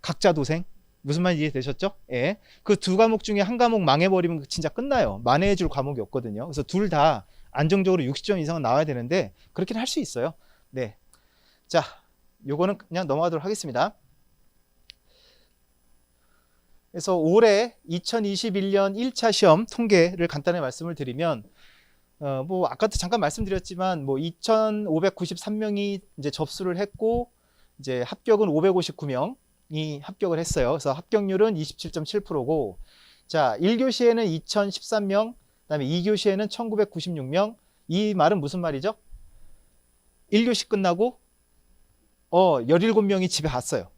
각자 도생. 무슨 말인지 이해되셨죠? 예. 그 두 과목 중에 한 과목 망해버리면 진짜 끝나요. 만회해줄 과목이 없거든요. 그래서 둘 다 안정적으로 60점 이상은 나와야 되는데 그렇게는 할 수 있어요. 네. 자, 요거는 그냥 넘어가도록 하겠습니다. 그래서 올해 2021년 1차 시험 통계를 간단히 말씀을 드리면, 뭐 아까도 잠깐 말씀드렸지만 뭐 2,593명이 이제 접수를 했고, 이제 합격은 559명이 합격을 했어요. 그래서 합격률은 27.7%고, 자, 1교시에는 2,013명, 그다음에 2교시에는 1,996명. 이 말은 무슨 말이죠? 1교시 끝나고 17명이 집에 갔어요.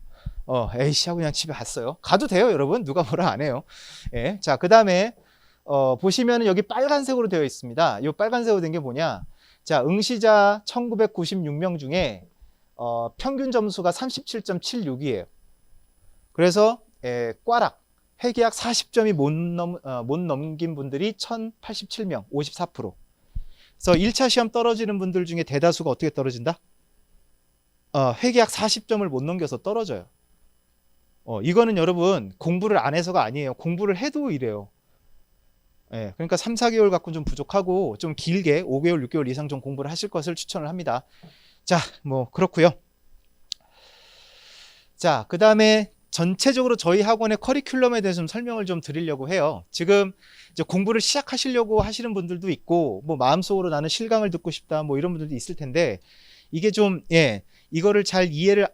에이씨 하고 그냥 집에 갔어요. 가도 돼요, 여러분. 누가 뭐라 안 해요. 예. 자, 그다음에 보시면은 여기 빨간색으로 되어 있습니다. 이 빨간색으로 된 게 뭐냐? 자, 응시자 1,996명 중에 평균 점수가 37.76이에요. 그래서 꽈락 회계학 40점이 못 넘긴 분들이 1,087명, 54%. 그래서 1차 시험 떨어지는 분들 중에 대다수가 어떻게 떨어진다? 회계학 40점을 못 넘겨서 떨어져요. 이거는 여러분 공부를 안 해서가 아니에요. 공부를 해도 이래요. 예, 그러니까 3, 4개월 갖고는 좀 부족하고 좀 길게 5개월, 6개월 이상 좀 공부를 하실 것을 추천을 합니다. 자, 뭐 그렇고요. 자, 그 다음에 전체적으로 저희 학원의 커리큘럼에 대해서 좀 설명을 좀 드리려고 해요. 지금 이제 공부를 시작하시려고 하시는 분들도 있고, 뭐 마음속으로 나는 실강을 듣고 싶다, 뭐 이런 분들도 있을 텐데, 이게 좀, 이거를 잘 이해를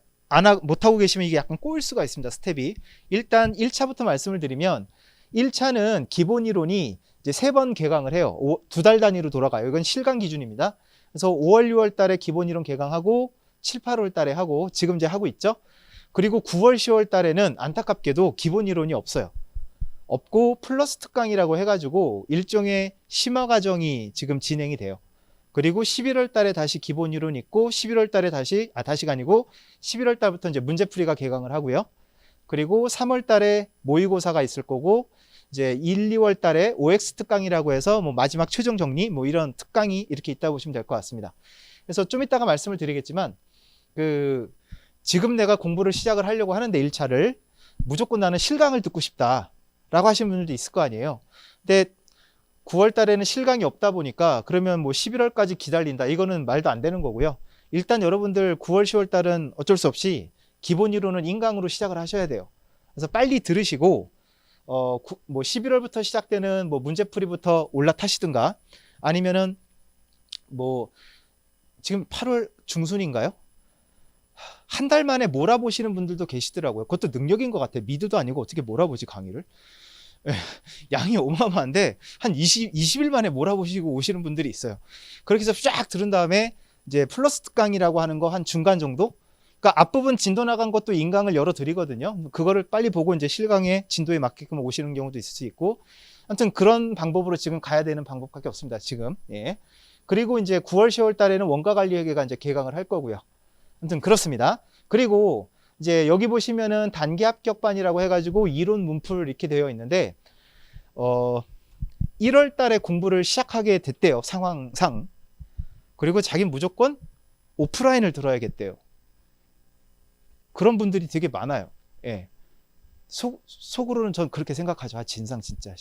못하고 계시면 이게 약간 꼬일 수가 있습니다, 스텝이. 일단 1차부터 말씀을 드리면, 1차는 기본 이론이 이제 3번 개강을 해요. 2달 단위로 돌아가요. 이건 실강 기준입니다. 그래서 5월, 6월 달에 기본 이론 개강하고, 7, 8월 달에 하고, 지금 이제 하고 있죠. 그리고 9월, 10월 달에는 안타깝게도 기본 이론이 없어요. 없고 플러스 특강이라고 해가지고 일종의 심화 과정이 지금 진행이 돼요. 그리고 11월 달에 다시 기본 이론 있고 11월 달에 다시가 아니고 11월 달부터 이제 문제풀이가 개강을 하고요. 그리고 3월 달에 모의고사가 있을 거고 이제 1, 2월 달에 OX 특강이라고 해서 뭐 마지막 최종 정리 뭐 이런 특강이 이렇게 있다고 보시면 될 것 같습니다. 그래서 좀 이따가 말씀을 드리겠지만 지금 내가 공부를 시작을 하려고 하는데 1차를 무조건 나는 실강을 듣고 싶다 라고 하시는 분들도 있을 거 아니에요. 근데 9월 달에는 실강이 없다 보니까 그러면 뭐 11월까지 기다린다, 이거는 말도 안 되는 거고요. 일단 여러분들 9월 10월 달은 어쩔 수 없이 기본 이론은 인강으로 시작을 하셔야 돼요. 그래서 빨리 들으시고 뭐 11월부터 시작되는 뭐 문제풀이부터 올라타시든가 아니면은 뭐 지금 8월 중순인가요? 한 달 만에 몰아보시는 분들도 계시더라고요. 그것도 능력인 것 같아요. 미드도 아니고 어떻게 몰아보지 강의를. 예, 양이 어마어마한데 한 20일 만에 몰아보시고 오시는 분들이 있어요. 그렇게 해서 쫙 들은 다음에 이제 플러스 특강이라고 하는 거 한 중간 정도? 그러니까 앞부분 진도 나간 것도 인강을 열어 드리거든요. 그거를 빨리 보고 이제 실강의 진도에 맞게끔 오시는 경우도 있을 수 있고, 아무튼 그런 방법으로 지금 가야 되는 방법밖에 없습니다. 지금. 예. 그리고 이제 9월, 10월 달에는 원가 관리 회계가 이제 개강을 할 거고요. 아무튼 그렇습니다. 그리고 이제 여기 보시면은 단기 합격반이라고 해가지고 이론 문풀 이렇게 되어 있는데 1월 달에 공부를 시작하게 됐대요. 상황상. 그리고 자기는 무조건 오프라인을 들어야겠대요. 그런 분들이 되게 많아요. 예. 속으로는 전 그렇게 생각하죠. 아, 진상 진짜.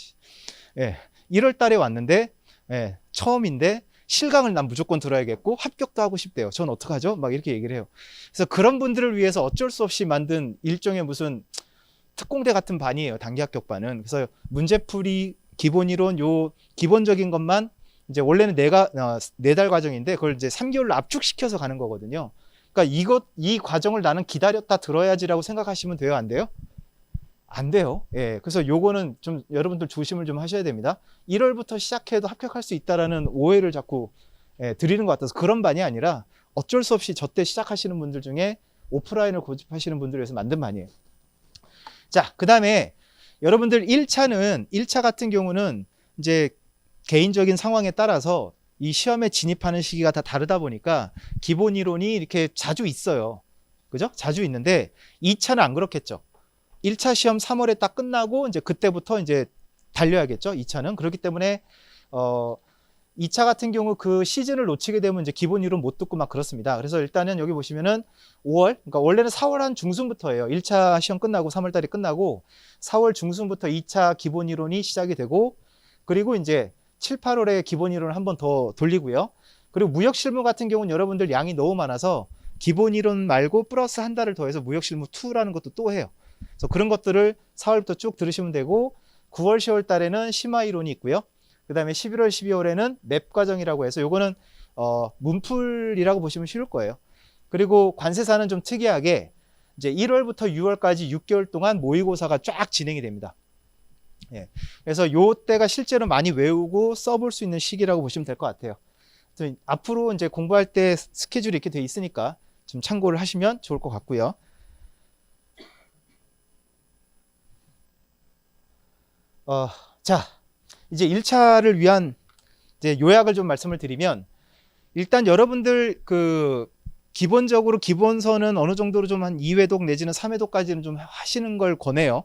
예. 1월 달에 왔는데 예, 처음인데 실강을 난 무조건 들어야겠고 합격도 하고 싶대요. 전 어떡하죠? 막 이렇게 얘기를 해요. 그래서 그런 분들을 위해서 어쩔 수 없이 만든 일종의 무슨 특공대 같은 반이에요. 단기 합격반은. 그래서 문제풀이 기본 이론 요 기본적인 것만 이제 원래는 4달 과정인데 그걸 이제 3개월로 압축시켜서 가는 거거든요. 그러니까 이 과정을 나는 기다렸다 들어야지라고 생각하시면 돼요? 안 돼요? 안 돼요. 예. 그래서 요거는 좀 여러분들 조심을 좀 하셔야 됩니다. 1월부터 시작해도 합격할 수 있다라는 오해를 자꾸 드리는 것 같아서 그런 반이 아니라 어쩔 수 없이 저때 시작하시는 분들 중에 오프라인을 고집하시는 분들을 위해서 만든 반이에요. 자, 그 다음에 여러분들 1차 같은 경우는 이제 개인적인 상황에 따라서 이 시험에 진입하는 시기가 다 다르다 보니까 기본 이론이 이렇게 자주 있어요. 그죠? 자주 있는데 2차는 안 그렇겠죠. 1차 시험 3월에 딱 끝나고 이제 그때부터 이제 달려야겠죠. 2차는. 그렇기 때문에 2차 같은 경우 그 시즌을 놓치게 되면 이제 기본 이론 못 듣고 막 그렇습니다. 그래서 일단은 여기 보시면은 5월, 그러니까 원래는 4월 한 중순부터예요. 1차 시험 끝나고 3월 달에 끝나고 4월 중순부터 2차 기본 이론이 시작이 되고 그리고 이제 7, 8월에 기본 이론을 한 번 더 돌리고요. 그리고 무역 실무 같은 경우는 여러분들 양이 너무 많아서 기본 이론 말고 플러스 한 달을 더해서 무역 실무 2라는 것도 또 해요. 그래서 그런 것들을 4월부터 쭉 들으시면 되고 9월, 10월 달에는 심화 이론이 있고요. 그 다음에 11월, 12월에는 맵 과정이라고 해서 요거는 문풀이라고 보시면 쉬울 거예요. 그리고 관세사는 좀 특이하게 이제 1월부터 6월까지 6개월 동안 모의고사가 쫙 진행이 됩니다. 예. 그래서 요 때가 실제로 많이 외우고 써볼 수 있는 시기라고 보시면 될 것 같아요. 그래서 앞으로 이제 공부할 때 스케줄이 이렇게 돼 있으니까 좀 참고를 하시면 좋을 것 같고요. 자, 이제 1차를 위한 이제 요약을 좀 말씀을 드리면 일단 여러분들 그 기본적으로 기본서는 어느 정도로 좀 한 2회독 내지는 3회독까지는 좀 하시는 걸 권해요.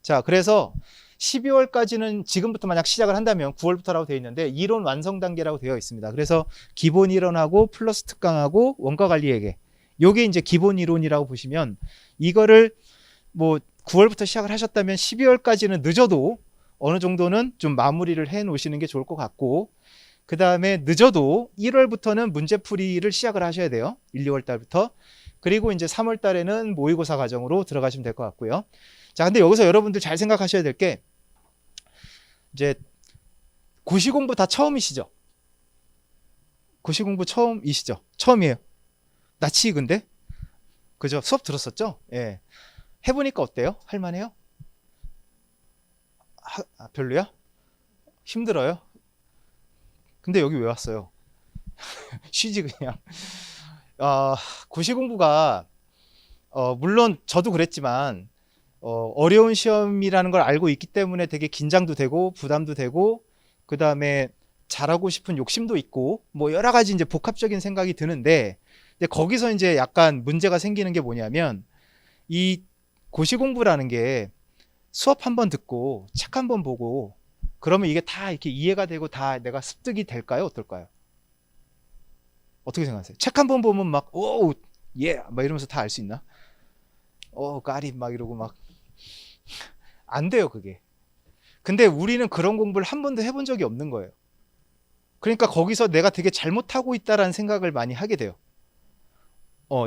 자, 그래서 12월까지는 지금부터 만약 시작을 한다면 9월부터라고 되어 있는데 이론 완성 단계라고 되어 있습니다. 그래서 기본 이론하고 플러스 특강하고 원가 관리 회계 요게 이제 기본 이론이라고 보시면 이거를 뭐 9월부터 시작을 하셨다면 12월까지는 늦어도 어느 정도는 좀 마무리를 해 놓으시는 게 좋을 것 같고 그 다음에 늦어도 1월부터는 문제풀이를 시작을 하셔야 돼요. 1, 2월 달부터. 그리고 이제 3월 달에는 모의고사 과정으로 들어가시면 될 것 같고요. 자, 근데 여기서 여러분들 잘 생각하셔야 될 게 이제 고시 공부 다 처음이시죠? 고시 공부 처음이시죠? 처음이에요. 나치 근데? 그죠? 수업 들었었죠? 예. 해보니까 어때요? 할만해요? 별로야? 힘들어요? 근데 여기 왜 왔어요? 쉬지 그냥. 고시 공부가 물론 저도 그랬지만 어려운 시험이라는 걸 알고 있기 때문에 되게 긴장도 되고 부담도 되고 그 다음에 잘하고 싶은 욕심도 있고 뭐 여러 가지 이제 복합적인 생각이 드는데 근데 거기서 이제 약간 문제가 생기는 게 뭐냐면 이 고시 공부라는 게 수업 한 번 듣고 책 한 번 보고 그러면 이게 다 이렇게 이해가 되고 다 내가 습득이 될까요? 어떨까요? 어떻게 생각하세요? 책 한 번 보면 막 오, 예, 막 이러면서 다 알 수 있나? 까리 막 이러고 막 안 돼요, 그게. 근데 우리는 그런 공부를 한 번도 해본 적이 없는 거예요. 그러니까 거기서 내가 되게 잘못하고 있다라는 생각을 많이 하게 돼요.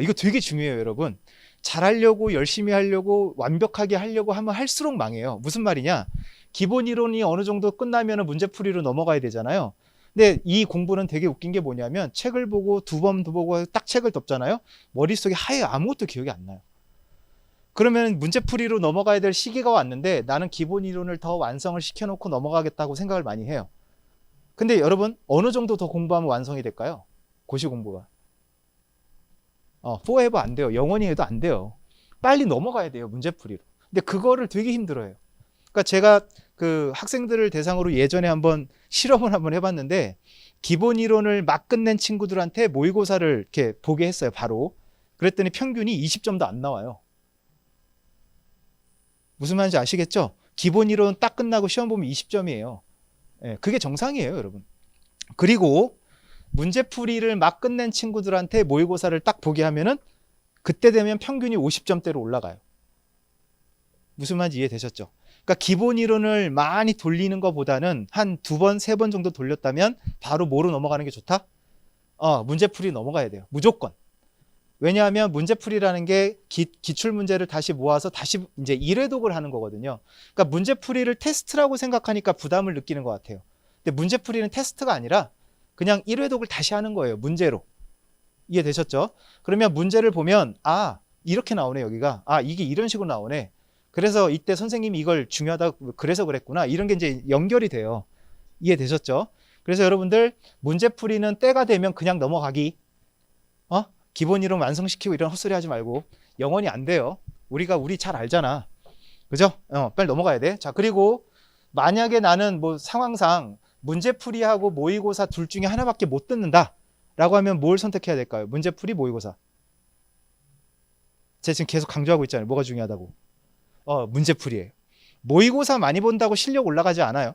이거 되게 중요해요, 여러분. 잘하려고 열심히 하려고 완벽하게 하려고 하면 할수록 망해요. 무슨 말이냐? 기본 이론이 어느 정도 끝나면 문제풀이로 넘어가야 되잖아요. 근데 이 공부는 되게 웃긴 게 뭐냐면 책을 보고 두 번 보고 딱 책을 덮잖아요. 머릿속에 하얘 아무것도 기억이 안 나요. 그러면 문제풀이로 넘어가야 될 시기가 왔는데 나는 기본 이론을 더 완성을 시켜놓고 넘어가겠다고 생각을 많이 해요. 근데 여러분 어느 정도 더 공부하면 완성이 될까요? 고시 공부가. forever 안 돼요. 영원히 해도 안 돼요. 빨리 넘어가야 돼요. 문제풀이로. 근데 그거를 되게 힘들어해요. 그러니까 제가 그 학생들을 대상으로 예전에 한번 실험을 한번 해봤는데 기본 이론을 막 끝낸 친구들한테 모의고사를 이렇게 보게 했어요. 바로. 그랬더니 평균이 20점도 안 나와요. 무슨 말인지 아시겠죠? 기본 이론 딱 끝나고 시험 보면 20점이에요. 예, 그게 정상이에요, 여러분. 그리고 문제풀이를 막 끝낸 친구들한테 모의고사를 딱 보게 하면은 그때 되면 평균이 50점대로 올라가요. 무슨 말인지 이해되셨죠? 그러니까 기본 이론을 많이 돌리는 것보다는 한 2번, 3번 정도 돌렸다면 바로 뭐로 넘어가는 게 좋다? 문제풀이 넘어가야 돼요. 무조건. 왜냐하면 문제풀이라는 게 기출 문제를 다시 모아서 다시 이제 1회독을 하는 거거든요. 그러니까 문제풀이를 테스트라고 생각하니까 부담을 느끼는 것 같아요. 근데 문제풀이는 테스트가 아니라 그냥 1회독을 다시 하는 거예요. 문제로. 이해되셨죠? 그러면 문제를 보면 이렇게 나오네 여기가. 이게 이런 식으로 나오네. 그래서 이때 선생님이 이걸 중요하다고 그래서 그랬구나. 이런 게 이제 연결이 돼요. 이해되셨죠? 그래서 여러분들 문제풀이는 때가 되면 그냥 넘어가기. 기본 이론 완성시키고 이런 헛소리 하지 말고. 영원히 안 돼요. 우리 잘 알잖아. 그죠? 빨리 넘어가야 돼. 자, 그리고 만약에 나는 뭐 상황상 문제풀이하고 모의고사 둘 중에 하나밖에 못 듣는다 라고 하면 뭘 선택해야 될까요? 문제풀이, 모의고사. 제가 지금 계속 강조하고 있잖아요. 뭐가 중요하다고. 문제풀이에요. 모의고사 많이 본다고 실력 올라가지 않아요.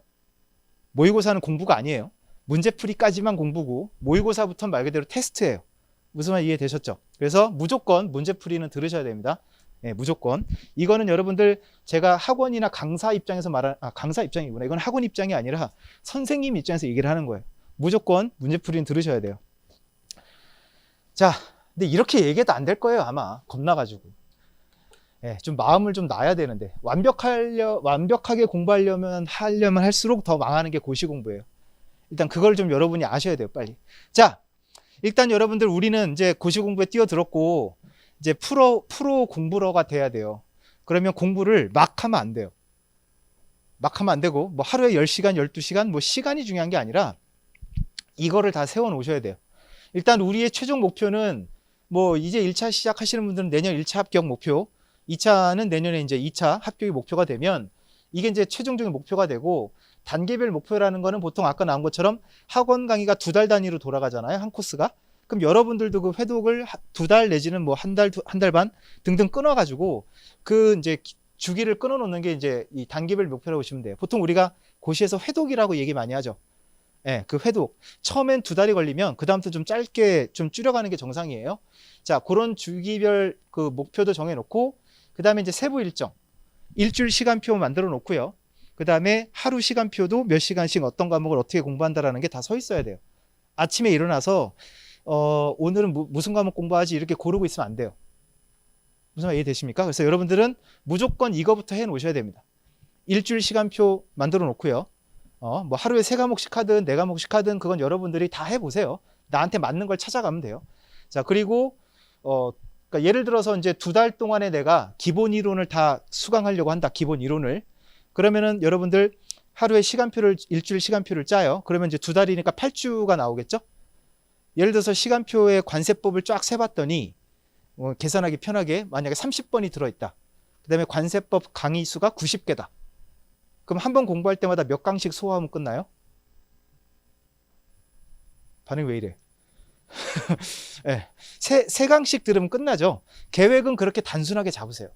모의고사는 공부가 아니에요. 문제풀이까지만 공부고 모의고사부터는 말 그대로 테스트예요. 무슨 말 이해되셨죠? 그래서 무조건 문제풀이는 들으셔야 됩니다. 네, 무조건. 이거는 여러분들 제가 학원이나 강사 입장에서 강사 입장이구나. 이건 학원 입장이 아니라 선생님 입장에서 얘기를 하는 거예요. 무조건 문제풀이는 들으셔야 돼요. 자, 근데 이렇게 얘기해도 안 될 거예요. 아마 겁나가지고. 좀 마음을 좀 놔야 되는데 완벽하게 공부하려면 할수록 더 망하는 게 고시 공부예요. 일단 그걸 좀 여러분이 아셔야 돼요. 빨리. 자, 일단 여러분들 우리는 이제 고시 공부에 뛰어들었고 이제 프로 공부러가 돼야 돼요. 그러면 공부를 막 하면 안 돼요. 막 하면 안 되고 뭐 하루에 10시간, 12시간 뭐 시간이 중요한 게 아니라 이거를 다 세워 놓으셔야 돼요. 일단 우리의 최종 목표는 뭐 이제 1차 시작하시는 분들은 내년 1차 합격 목표, 2차는 내년에 이제 2차 합격이 목표가 되면 이게 이제 최종적인 목표가 되고 단계별 목표라는 거는 보통 아까 나온 것처럼 학원 강의가 2달 단위로 돌아가잖아요. 한 코스가. 그럼 여러분들도 그 회독을 2달 내지는 뭐 한 달 반 등등 끊어가지고 그 이제 주기를 끊어놓는 게 이제 이 단계별 목표라고 보시면 돼요. 보통 우리가 고시에서 회독이라고 얘기 많이 하죠. 그 회독. 처음엔 2달이 걸리면 그다음부터 좀 짧게 좀 줄여가는 게 정상이에요. 자, 그런 주기별 그 목표도 정해놓고 그 다음에 이제 세부 일정. 일주일 시간표 만들어 놓고요. 그 다음에 하루 시간표도 몇 시간씩 어떤 과목을 어떻게 공부한다라는 게 다 서 있어야 돼요. 아침에 일어나서 오늘은 무슨 과목 공부하지 이렇게 고르고 있으면 안 돼요. 무슨 말 이해되십니까? 그래서 여러분들은 무조건 이거부터 해 놓으셔야 됩니다. 일주일 시간표 만들어 놓고요. 뭐 하루에 3과목씩 하든 4과목씩 하든 그건 여러분들이 다 해보세요. 나한테 맞는 걸 찾아가면 돼요. 자, 그리고 그러니까 예를 들어서 이제 2달 동안에 내가 기본 이론을 다 수강하려고 한다. 기본 이론을. 그러면은 여러분들 하루에 일주일 시간표를 짜요. 그러면 이제 2달이니까 8주가 나오겠죠? 예를 들어서 시간표에 관세법을 쫙 세봤더니 계산하기 편하게 만약에 30번이 들어있다. 그 다음에 관세법 강의 수가 90개다. 그럼 한 번 공부할 때마다 몇 강씩 소화하면 끝나요? 반응 왜 이래? 네, 세 강씩 들으면 끝나죠. 계획은 그렇게 단순하게 잡으세요.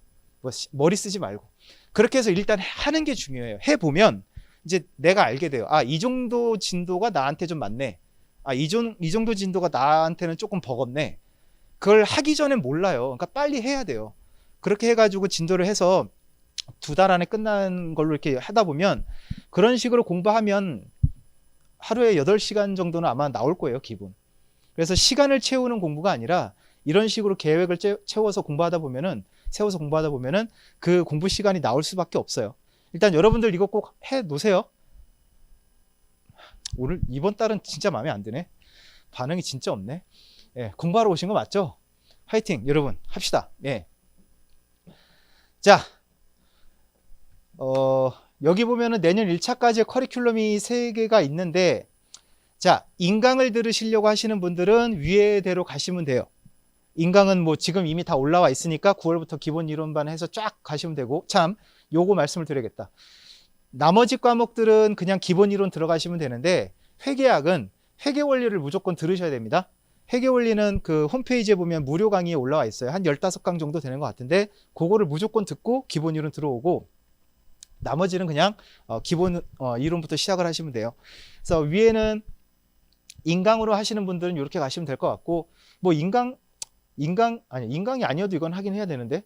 머리 쓰지 말고. 그렇게 해서 일단 하는 게 중요해요. 해보면 이제 내가 알게 돼요. 이 정도 진도가 나한테 좀 맞네. 이 정도 진도가 나한테는 조금 버겁네. 그걸 하기 전엔 몰라요. 그러니까 빨리 해야 돼요. 그렇게 해가지고 진도를 해서 2달 안에 끝나는 걸로 이렇게 하다 보면 그런 식으로 공부하면 하루에 8시간 정도는 아마 나올 거예요, 기본. 그래서 시간을 채우는 공부가 아니라 이런 식으로 계획을 세워서 공부하다 보면은 그 공부 시간이 나올 수밖에 없어요. 일단 여러분들 이거 꼭 해 놓으세요. 오늘 이번 달은 진짜 마음에 안 드네. 반응이 진짜 없네. 예, 공부하러 오신 거 맞죠? 화이팅 여러분 합시다. 예. 자, 여기 보면은 내년 1차까지 커리큘럼이 3개가 있는데, 자, 인강을 들으시려고 하시는 분들은 위에대로 가시면 돼요. 인강은 뭐 지금 이미 다 올라와 있으니까 9월부터 기본 이론반 해서 쫙 가시면 되고, 참 요거 말씀을 드려야겠다. 나머지 과목들은 그냥 기본 이론 들어가시면 되는데, 회계학은 회계 원리를 무조건 들으셔야 됩니다. 회계 원리는 그 홈페이지에 보면 무료 강의에 올라와 있어요. 한 15강 정도 되는 것 같은데, 그거를 무조건 듣고 기본 이론 들어오고, 나머지는 그냥 기본 이론부터 시작을 하시면 돼요. 그래서 위에는 인강으로 하시는 분들은 이렇게 가시면 될 것 같고, 뭐 인강이 아니어도 이건 하긴 해야 되는데,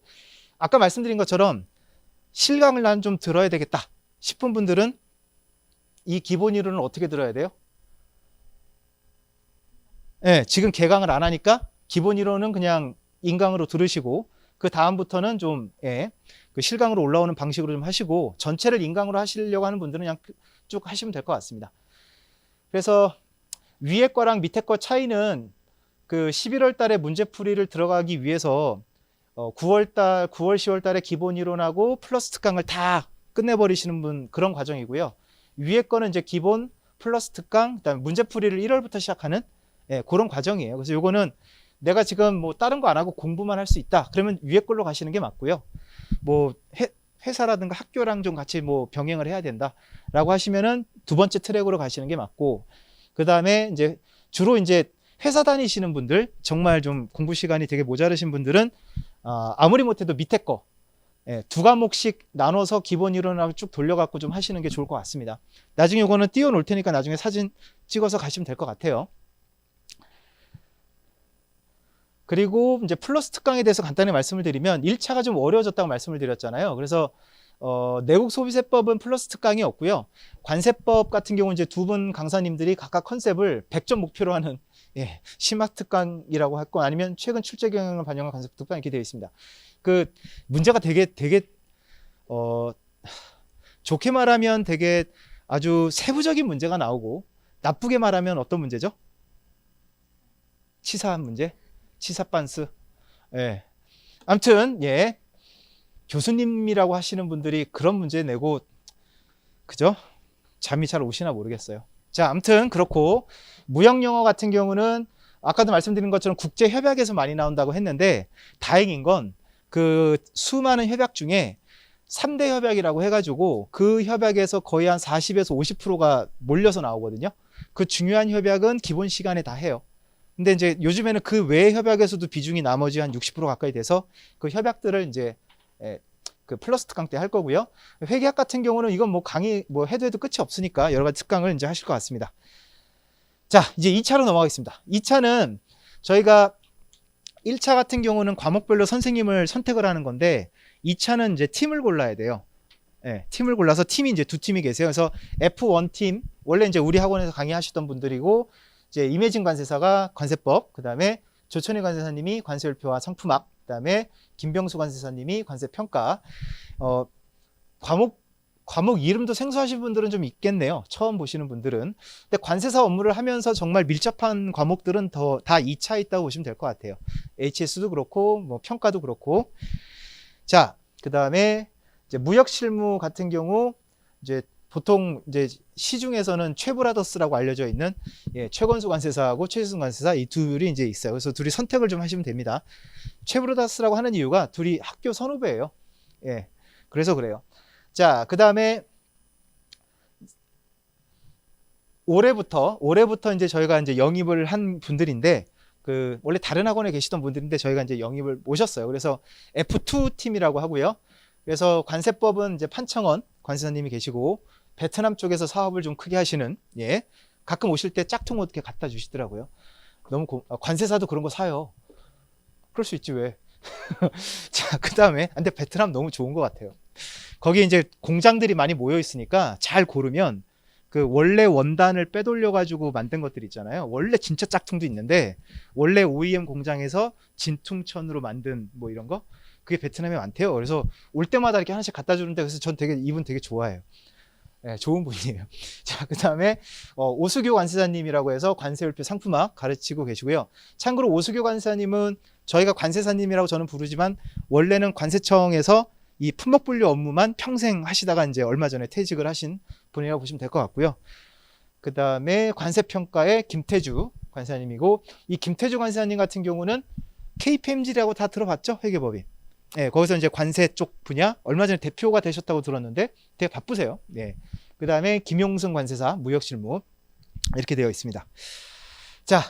아까 말씀드린 것처럼 실강을 난 좀 들어야 되겠다 싶은 분들은 이 기본 이론을 어떻게 들어야 돼요? 네, 지금 개강을 안 하니까 기본 이론은 그냥 인강으로 들으시고, 그 다음부터는 좀 그 실강으로 올라오는 방식으로 좀 하시고, 전체를 인강으로 하시려고 하는 분들은 그냥 쭉 하시면 될 것 같습니다. 그래서 위에 거랑 밑에 거 차이는 그 11월 달에 문제풀이를 들어가기 위해서 9월 10월 달에 기본 이론하고 플러스 특강을 다 끝내버리시는 분, 그런 과정이고요. 위에 거는 이제 기본 플러스 특강, 그다음에 문제풀이를 1월부터 시작하는 그런 과정이에요. 그래서 요거는 내가 지금 뭐 다른 거 안 하고 공부만 할 수 있다, 그러면 위에 걸로 가시는 게 맞고요. 뭐 회사라든가 학교랑 좀 같이 뭐 병행을 해야 된다라고 하시면은 두 번째 트랙으로 가시는 게 맞고, 그 다음에 이제 주로 이제 회사 다니시는 분들, 정말 좀 공부 시간이 되게 모자르신 분들은 아무리 못해도 밑에 거 두 과목씩 나눠서 기본 이론하고 쭉 돌려갖고 좀 하시는 게 좋을 것 같습니다. 나중에 이거는 띄워놓을 테니까 나중에 사진 찍어서 가시면 될 것 같아요. 그리고 이제 플러스 특강에 대해서 간단히 말씀을 드리면, 1차가 좀 어려워졌다고 말씀을 드렸잖아요. 그래서 내국 소비세법은 플러스 특강이 없고요. 관세법 같은 경우는 이제 두 분 강사님들이 각각 컨셉을 100점 목표로 하는 심화 특강이라고 했고, 아니면 최근 출제 경향을 반영한 관세법 특강 이렇게 되어 있습니다. 그 문제가 되게 좋게 말하면 되게 아주 세부적인 문제가 나오고, 나쁘게 말하면 어떤 문제죠? 치사한 문제? 치사반스. 아무튼 교수님이라고 하시는 분들이 그런 문제 내고 그죠? 잠이 잘 오시나 모르겠어요. 자, 아무튼 그렇고, 무역영어 같은 경우는 아까도 말씀드린 것처럼 국제협약에서 많이 나온다고 했는데, 다행인 건 그 수많은 협약 중에 3대 협약이라고 해가지고 그 협약에서 거의 한 40에서 50%가 몰려서 나오거든요. 그 중요한 협약은 기본 시간에 다 해요. 근데 이제 요즘에는 그 외의 협약에서도 비중이 나머지 한 60% 가까이 돼서 그 협약들을 이제 그 플러스 특강 때 할 거고요. 회계학 같은 경우는 이건 뭐 강의 뭐 해도 끝이 없으니까 여러 가지 특강을 이제 하실 것 같습니다. 자, 이제 2차로 넘어가겠습니다. 2차는 저희가 1차 같은 경우는 과목별로 선생님을 선택을 하는 건데, 2차는 이제 팀을 골라야 돼요. 팀을 골라서 팀이 이제 두 팀이 계세요. 그래서 F1 팀, 원래 이제 우리 학원에서 강의하셨던 분들이고, 이제 임혜진 관세사가 관세법, 그 다음에 조천희 관세사님이 관세율표와 상품학, 그 다음에 김병수 관세사님이 관세평가. 과목 이름도 생소하신 분들은 좀 있겠네요. 처음 보시는 분들은. 근데 관세사 업무를 하면서 정말 밀접한 과목들은 다 2차에 있다고 보시면 될 것 같아요. HS도 그렇고, 뭐 평가도 그렇고. 자, 그 다음에 이제 무역 실무 같은 경우, 이제 보통 이제 시중에서는 최브라더스라고 알려져 있는 최건수 관세사하고 최지순 관세사, 이 둘이 이제 있어요. 그래서 둘이 선택을 좀 하시면 됩니다. 최브라더스라고 하는 이유가 둘이 학교 선후배예요. 그래서 그래요. 자, 그 다음에 올해부터 이제 저희가 이제 영입을 한 분들인데, 그 원래 다른 학원에 계시던 분들인데 저희가 이제 영입을 모셨어요. 그래서 F2 팀이라고 하고요. 그래서 관세법은 이제 판청원 관세사님이 계시고, 베트남 쪽에서 사업을 좀 크게 하시는, 가끔 오실 때 짝퉁 옷 이렇게 갖다 주시더라고요. 너무 관세사도 그런 거 사요. 그럴 수 있지 왜? 자, 그 다음에 근데 베트남 너무 좋은 것 같아요. 거기 이제 공장들이 많이 모여 있으니까 잘 고르면 그 원래 원단을 빼돌려 가지고 만든 것들 있잖아요. 원래 진짜 짝퉁도 있는데 원래 OEM 공장에서 진퉁천으로 만든 뭐 이런 거, 그게 베트남에 많대요. 그래서 올 때마다 이렇게 하나씩 갖다 주는데, 그래서 전 되게 이분 되게 좋아해요. 네, 좋은 분이에요. 자, 그 다음에 오수교 관세사님이라고 해서 관세율표 상품학 가르치고 계시고요. 참고로 오수교 관세사님은 저희가 관세사님이라고 저는 부르지만 원래는 관세청에서 이 품목분류 업무만 평생 하시다가 이제 얼마 전에 퇴직을 하신 분이라고 보시면 될 것 같고요. 그 다음에 관세평가의 김태주 관세사님이고, 이 김태주 관세사님 같은 경우는 KPMG라고 다 들어봤죠? 회계법인. 네, 거기서 이제 관세 쪽 분야 얼마 전에 대표가 되셨다고 들었는데 되게 바쁘세요. 네. 그 다음에 김용승 관세사 무역실무 이렇게 되어 있습니다. 자,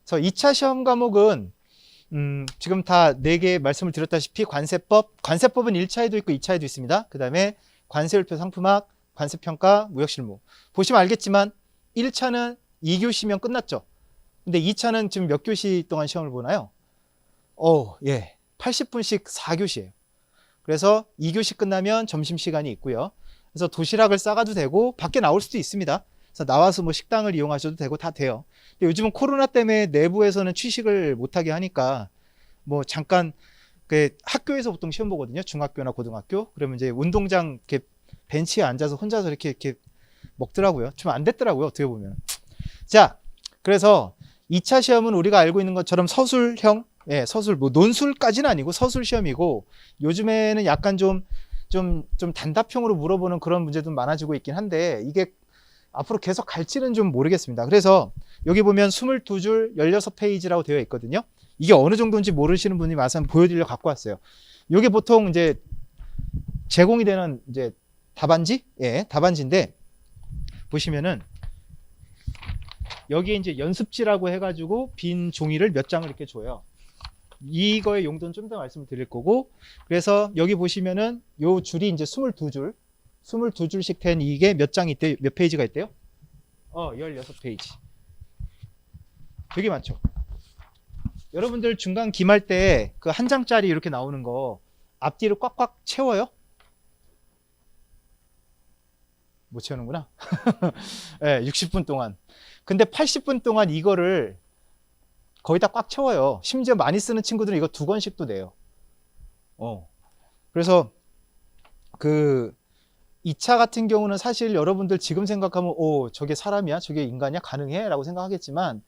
그래서 2차 시험 과목은 지금 다 4개 말씀을 드렸다시피 관세법은 1차에도 있고 2차에도 있습니다. 그 다음에 관세율표 상품학, 관세평가, 무역실무. 보시면 알겠지만 1차는 2교시면 끝났죠. 근데 2차는 지금 몇 교시 동안 시험을 보나요? 예. 80분씩 4교시예요. 그래서 2교시 끝나면 점심시간이 있고요. 그래서 도시락을 싸가도 되고 밖에 나올 수도 있습니다. 그래서 나와서 뭐 식당을 이용하셔도 되고 다 돼요. 근데 요즘은 코로나 때문에 내부에서는 취식을 못하게 하니까 뭐 잠깐 그 학교에서 보통 시험 보거든요. 중학교나 고등학교. 그러면 이제 운동장 이렇게 벤치에 앉아서 혼자서 이렇게 먹더라고요. 좀 안 됐더라고요. 어떻게 보면. 자, 그래서 2차 시험은 우리가 알고 있는 것처럼 서술형, 예, 서술, 뭐 논술까지는 아니고 서술 시험이고, 요즘에는 약간 좀 단답형으로 물어보는 그런 문제도 많아지고 있긴 한데, 이게 앞으로 계속 갈지는 좀 모르겠습니다. 그래서 여기 보면 22줄 16페이지라고 되어 있거든요. 이게 어느 정도인지 모르시는 분이 와서 보여드리려 갖고 왔어요. 이게 보통 이제 제공이 되는 이제 답안지? 예, 답안지인데, 보시면은 여기에 이제 연습지라고 해가지고 빈 종이를 몇 장을 이렇게 줘요. 이거의 용도는 좀 더 말씀을 드릴 거고, 그래서 여기 보시면은 요 줄이 이제 22줄씩 된 이게 몇 장이 있대요? 몇 페이지가 있대요? 16페이지. 되게 많죠. 여러분들 중간 기말 때 그 한 장짜리 이렇게 나오는 거 앞뒤를 꽉꽉 채워요? 못 채우는구나. 네, 60분 동안. 근데 80분 동안 이거를 거의 다 꽉 채워요. 심지어 많이 쓰는 친구들은 이거 2권씩도 내요. 그래서 그 2차 같은 경우는 사실 여러분들 지금 생각하면 저게 사람이야? 저게 인간이야? 가능해? 라고 생각하겠지만,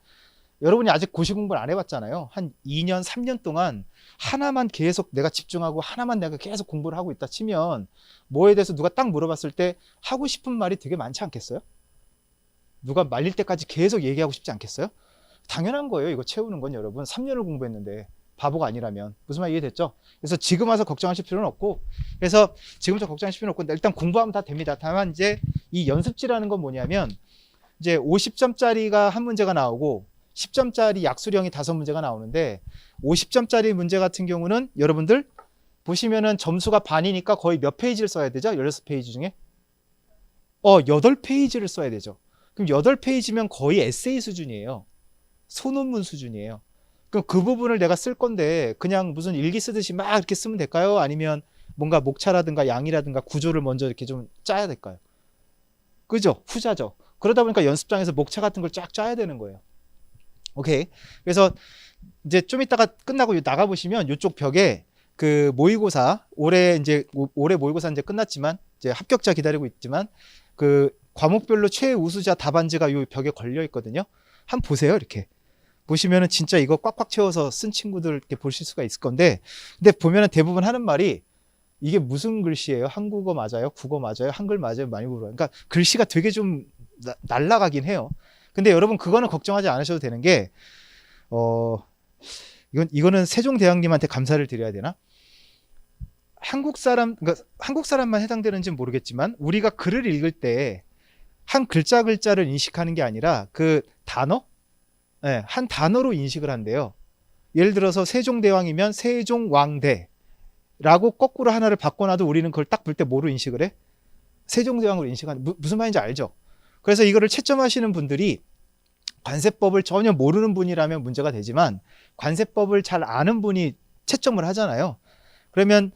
여러분이 아직 고시 공부를 안 해봤잖아요. 한 2년, 3년 동안 하나만 계속 내가 집중하고 하나만 내가 계속 공부를 하고 있다 치면, 뭐에 대해서 누가 딱 물어봤을 때 하고 싶은 말이 되게 많지 않겠어요? 누가 말릴 때까지 계속 얘기하고 싶지 않겠어요? 당연한 거예요. 이거 채우는 건. 여러분 3년을 공부했는데 바보가 아니라면. 무슨 말 이해됐죠? 그래서 지금 와서 걱정하실 필요는 없고, 그래서 지금부터 걱정하실 필요는 없고, 일단 공부하면 다 됩니다. 다만 이제 이 연습지라는 건 뭐냐면, 이제 50점짜리가 한 문제가 나오고 10점짜리 약수령이 5문제가 나오는데, 50점짜리 문제 같은 경우는 여러분들 보시면은 점수가 반이니까 거의 몇 페이지를 써야 되죠? 16페이지 중에 8페이지를 써야 되죠. 그럼 8페이지면 거의 에세이 수준이에요. 소논문 수준이에요. 그럼 그 부분을 내가 쓸 건데 그냥 무슨 일기 쓰듯이 막 이렇게 쓰면 될까요? 아니면 뭔가 목차라든가 양이라든가 구조를 먼저 이렇게 좀 짜야 될까요? 그죠? 후자죠. 그러다 보니까 연습장에서 목차 같은 걸 쫙 짜야 되는 거예요. 오케이. 그래서 이제 좀 이따가 끝나고 나가 보시면 이쪽 벽에 그 모의고사, 올해 모의고사 이제 끝났지만 이제 합격자 기다리고 있지만 그 과목별로 최우수자 답안지가 이 벽에 걸려 있거든요. 한번 보세요. 이렇게 보시면은 진짜 이거 꽉꽉 채워서 쓴 친구들 이렇게 보실 수가 있을 건데, 근데 보면은 대부분 하는 말이 이게 무슨 글씨예요? 한국어 맞아요? 국어 맞아요? 한글 맞아요? 많이 물어요. 그러니까 글씨가 되게 좀 날라가긴 해요. 근데 여러분 그거는 걱정하지 않으셔도 되는 게, 이거는 세종대왕님한테 감사를 드려야 되나? 그러니까 한국 사람만 해당되는지는 모르겠지만, 우리가 글을 읽을 때 한 글자를 인식하는 게 아니라 그 단어? 네, 한 단어로 인식을 한대요. 예를 들어서 세종대왕이면 세종왕대라고 거꾸로 하나를 바꿔놔도 우리는 그걸 딱 볼 때 뭐로 인식을 해? 세종대왕으로 인식하는, 무슨 말인지 알죠? 그래서 이거를 채점하시는 분들이 관세법을 전혀 모르는 분이라면 문제가 되지만, 관세법을 잘 아는 분이 채점을 하잖아요. 그러면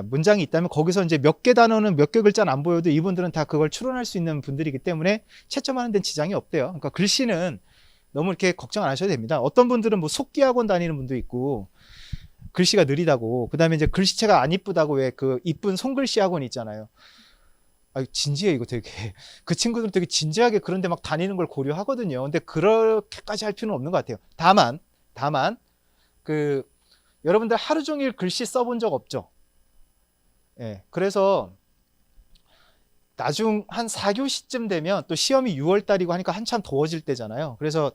문장이 있다면 거기서 이제 몇 개 단어는 몇 개 글자는 안 보여도 이분들은 다 그걸 추론할 수 있는 분들이기 때문에 채점하는 데는 지장이 없대요. 그러니까 글씨는 너무 이렇게 걱정 안 하셔도 됩니다. 어떤 분들은 뭐 속기학원 다니는 분도 있고, 글씨가 느리다고. 그다음에 이제 글씨체가 안 이쁘다고 왜 그 이쁜 손글씨 학원 있잖아요. 아, 진지해 이거 되게. 그 친구들은 되게 진지하게 그런데 막 다니는 걸 고려하거든요. 근데 그렇게까지 할 필요는 없는 것 같아요. 다만 그 여러분들 하루 종일 글씨 써본 적 없죠? 예. 그래서 나중 한 4교시쯤 되면 또 시험이 6월 달이고 하니까 한참 더워질 때잖아요. 그래서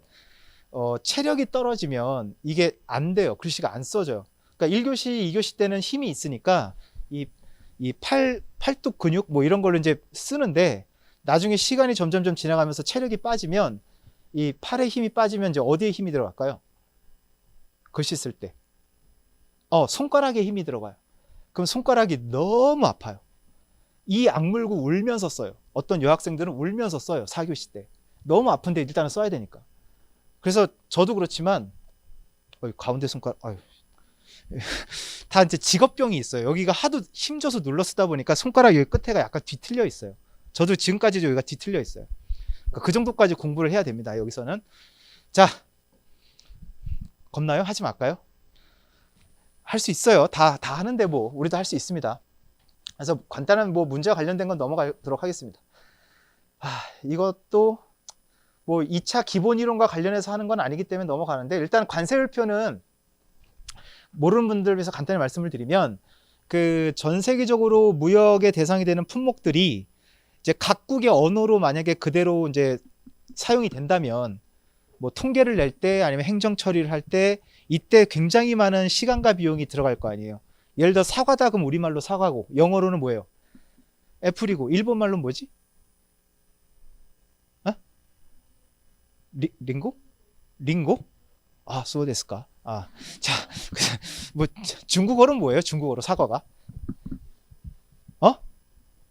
체력이 떨어지면 이게 안 돼요. 글씨가 안 써져요. 그러니까 1교시, 2교시 때는 힘이 있으니까 이 팔뚝 근육 뭐 이런 걸로 이제 쓰는데 나중에 시간이 점점점 지나가면서 체력이 빠지면 이 팔에 힘이 빠지면 이제 어디에 힘이 들어갈까요? 글씨 쓸 때. 손가락에 힘이 들어가요. 그럼 손가락이 너무 아파요. 이 악물고 울면서 써요. 어떤 여학생들은 울면서 써요. 4교시 때. 너무 아픈데 일단은 써야 되니까. 그래서 저도 그렇지만 가운데 손가락 다 이제 직업병이 있어요. 여기가 하도 힘줘서 눌러 쓰다 보니까 손가락 여기 끝에가 약간 뒤틀려 있어요. 저도 지금까지도 여기가 뒤틀려 있어요. 그 정도까지 공부를 해야 됩니다. 여기서는. 자, 겁나요? 하지 말까요? 할 수 있어요. 다 하는데 뭐 우리도 할 수 있습니다. 그래서 간단한 뭐 문제와 관련된 건 넘어가도록 하겠습니다. 이것도 뭐 2차 기본 이론과 관련해서 하는 건 아니기 때문에 넘어가는데, 일단 관세율표는 모르는 분들 위해서 간단히 말씀을 드리면, 그 전 세계적으로 무역의 대상이 되는 품목들이 이제 각국의 언어로 만약에 그대로 이제 사용이 된다면, 뭐 통계를 낼 때 아니면 행정 처리를 할 때 이때 굉장히 많은 시간과 비용이 들어갈 거 아니에요. 예를 들어 사과다 그럼 우리말로 사과고, 영어로는 뭐예요? 애플이고, 일본말로는 뭐지? 링고? 링고? 수어데스까? 자, 뭐 중국어로는 뭐예요? 중국어로 사과가?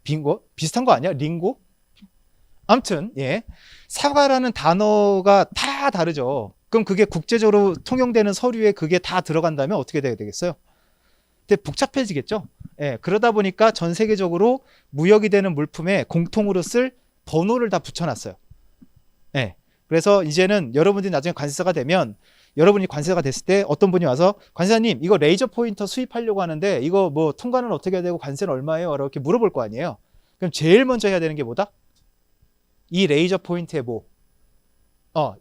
빙고? 비슷한 거 아니야? 링고? 아무튼 예, 사과라는 단어가 다 다르죠. 그럼 그게 국제적으로 통용되는 서류에 그게 다 들어간다면 어떻게 돼야 되겠어요? 되게 복잡해지겠죠. 예, 그러다 보니까 전 세계적으로 무역이 되는 물품에 공통으로 쓸 번호를 다 붙여놨어요. 예, 그래서 이제는 여러분들이 나중에 관세사가 되면, 여러분이 관세사가 됐을 때 어떤 분이 와서 관세사님 이거 레이저 포인터 수입하려고 하는데 이거 뭐 통관은 어떻게 해야 되고 관세는 얼마예요? 이렇게 물어볼 거 아니에요. 그럼 제일 먼저 해야 되는 게 뭐다? 이 레이저 포인트의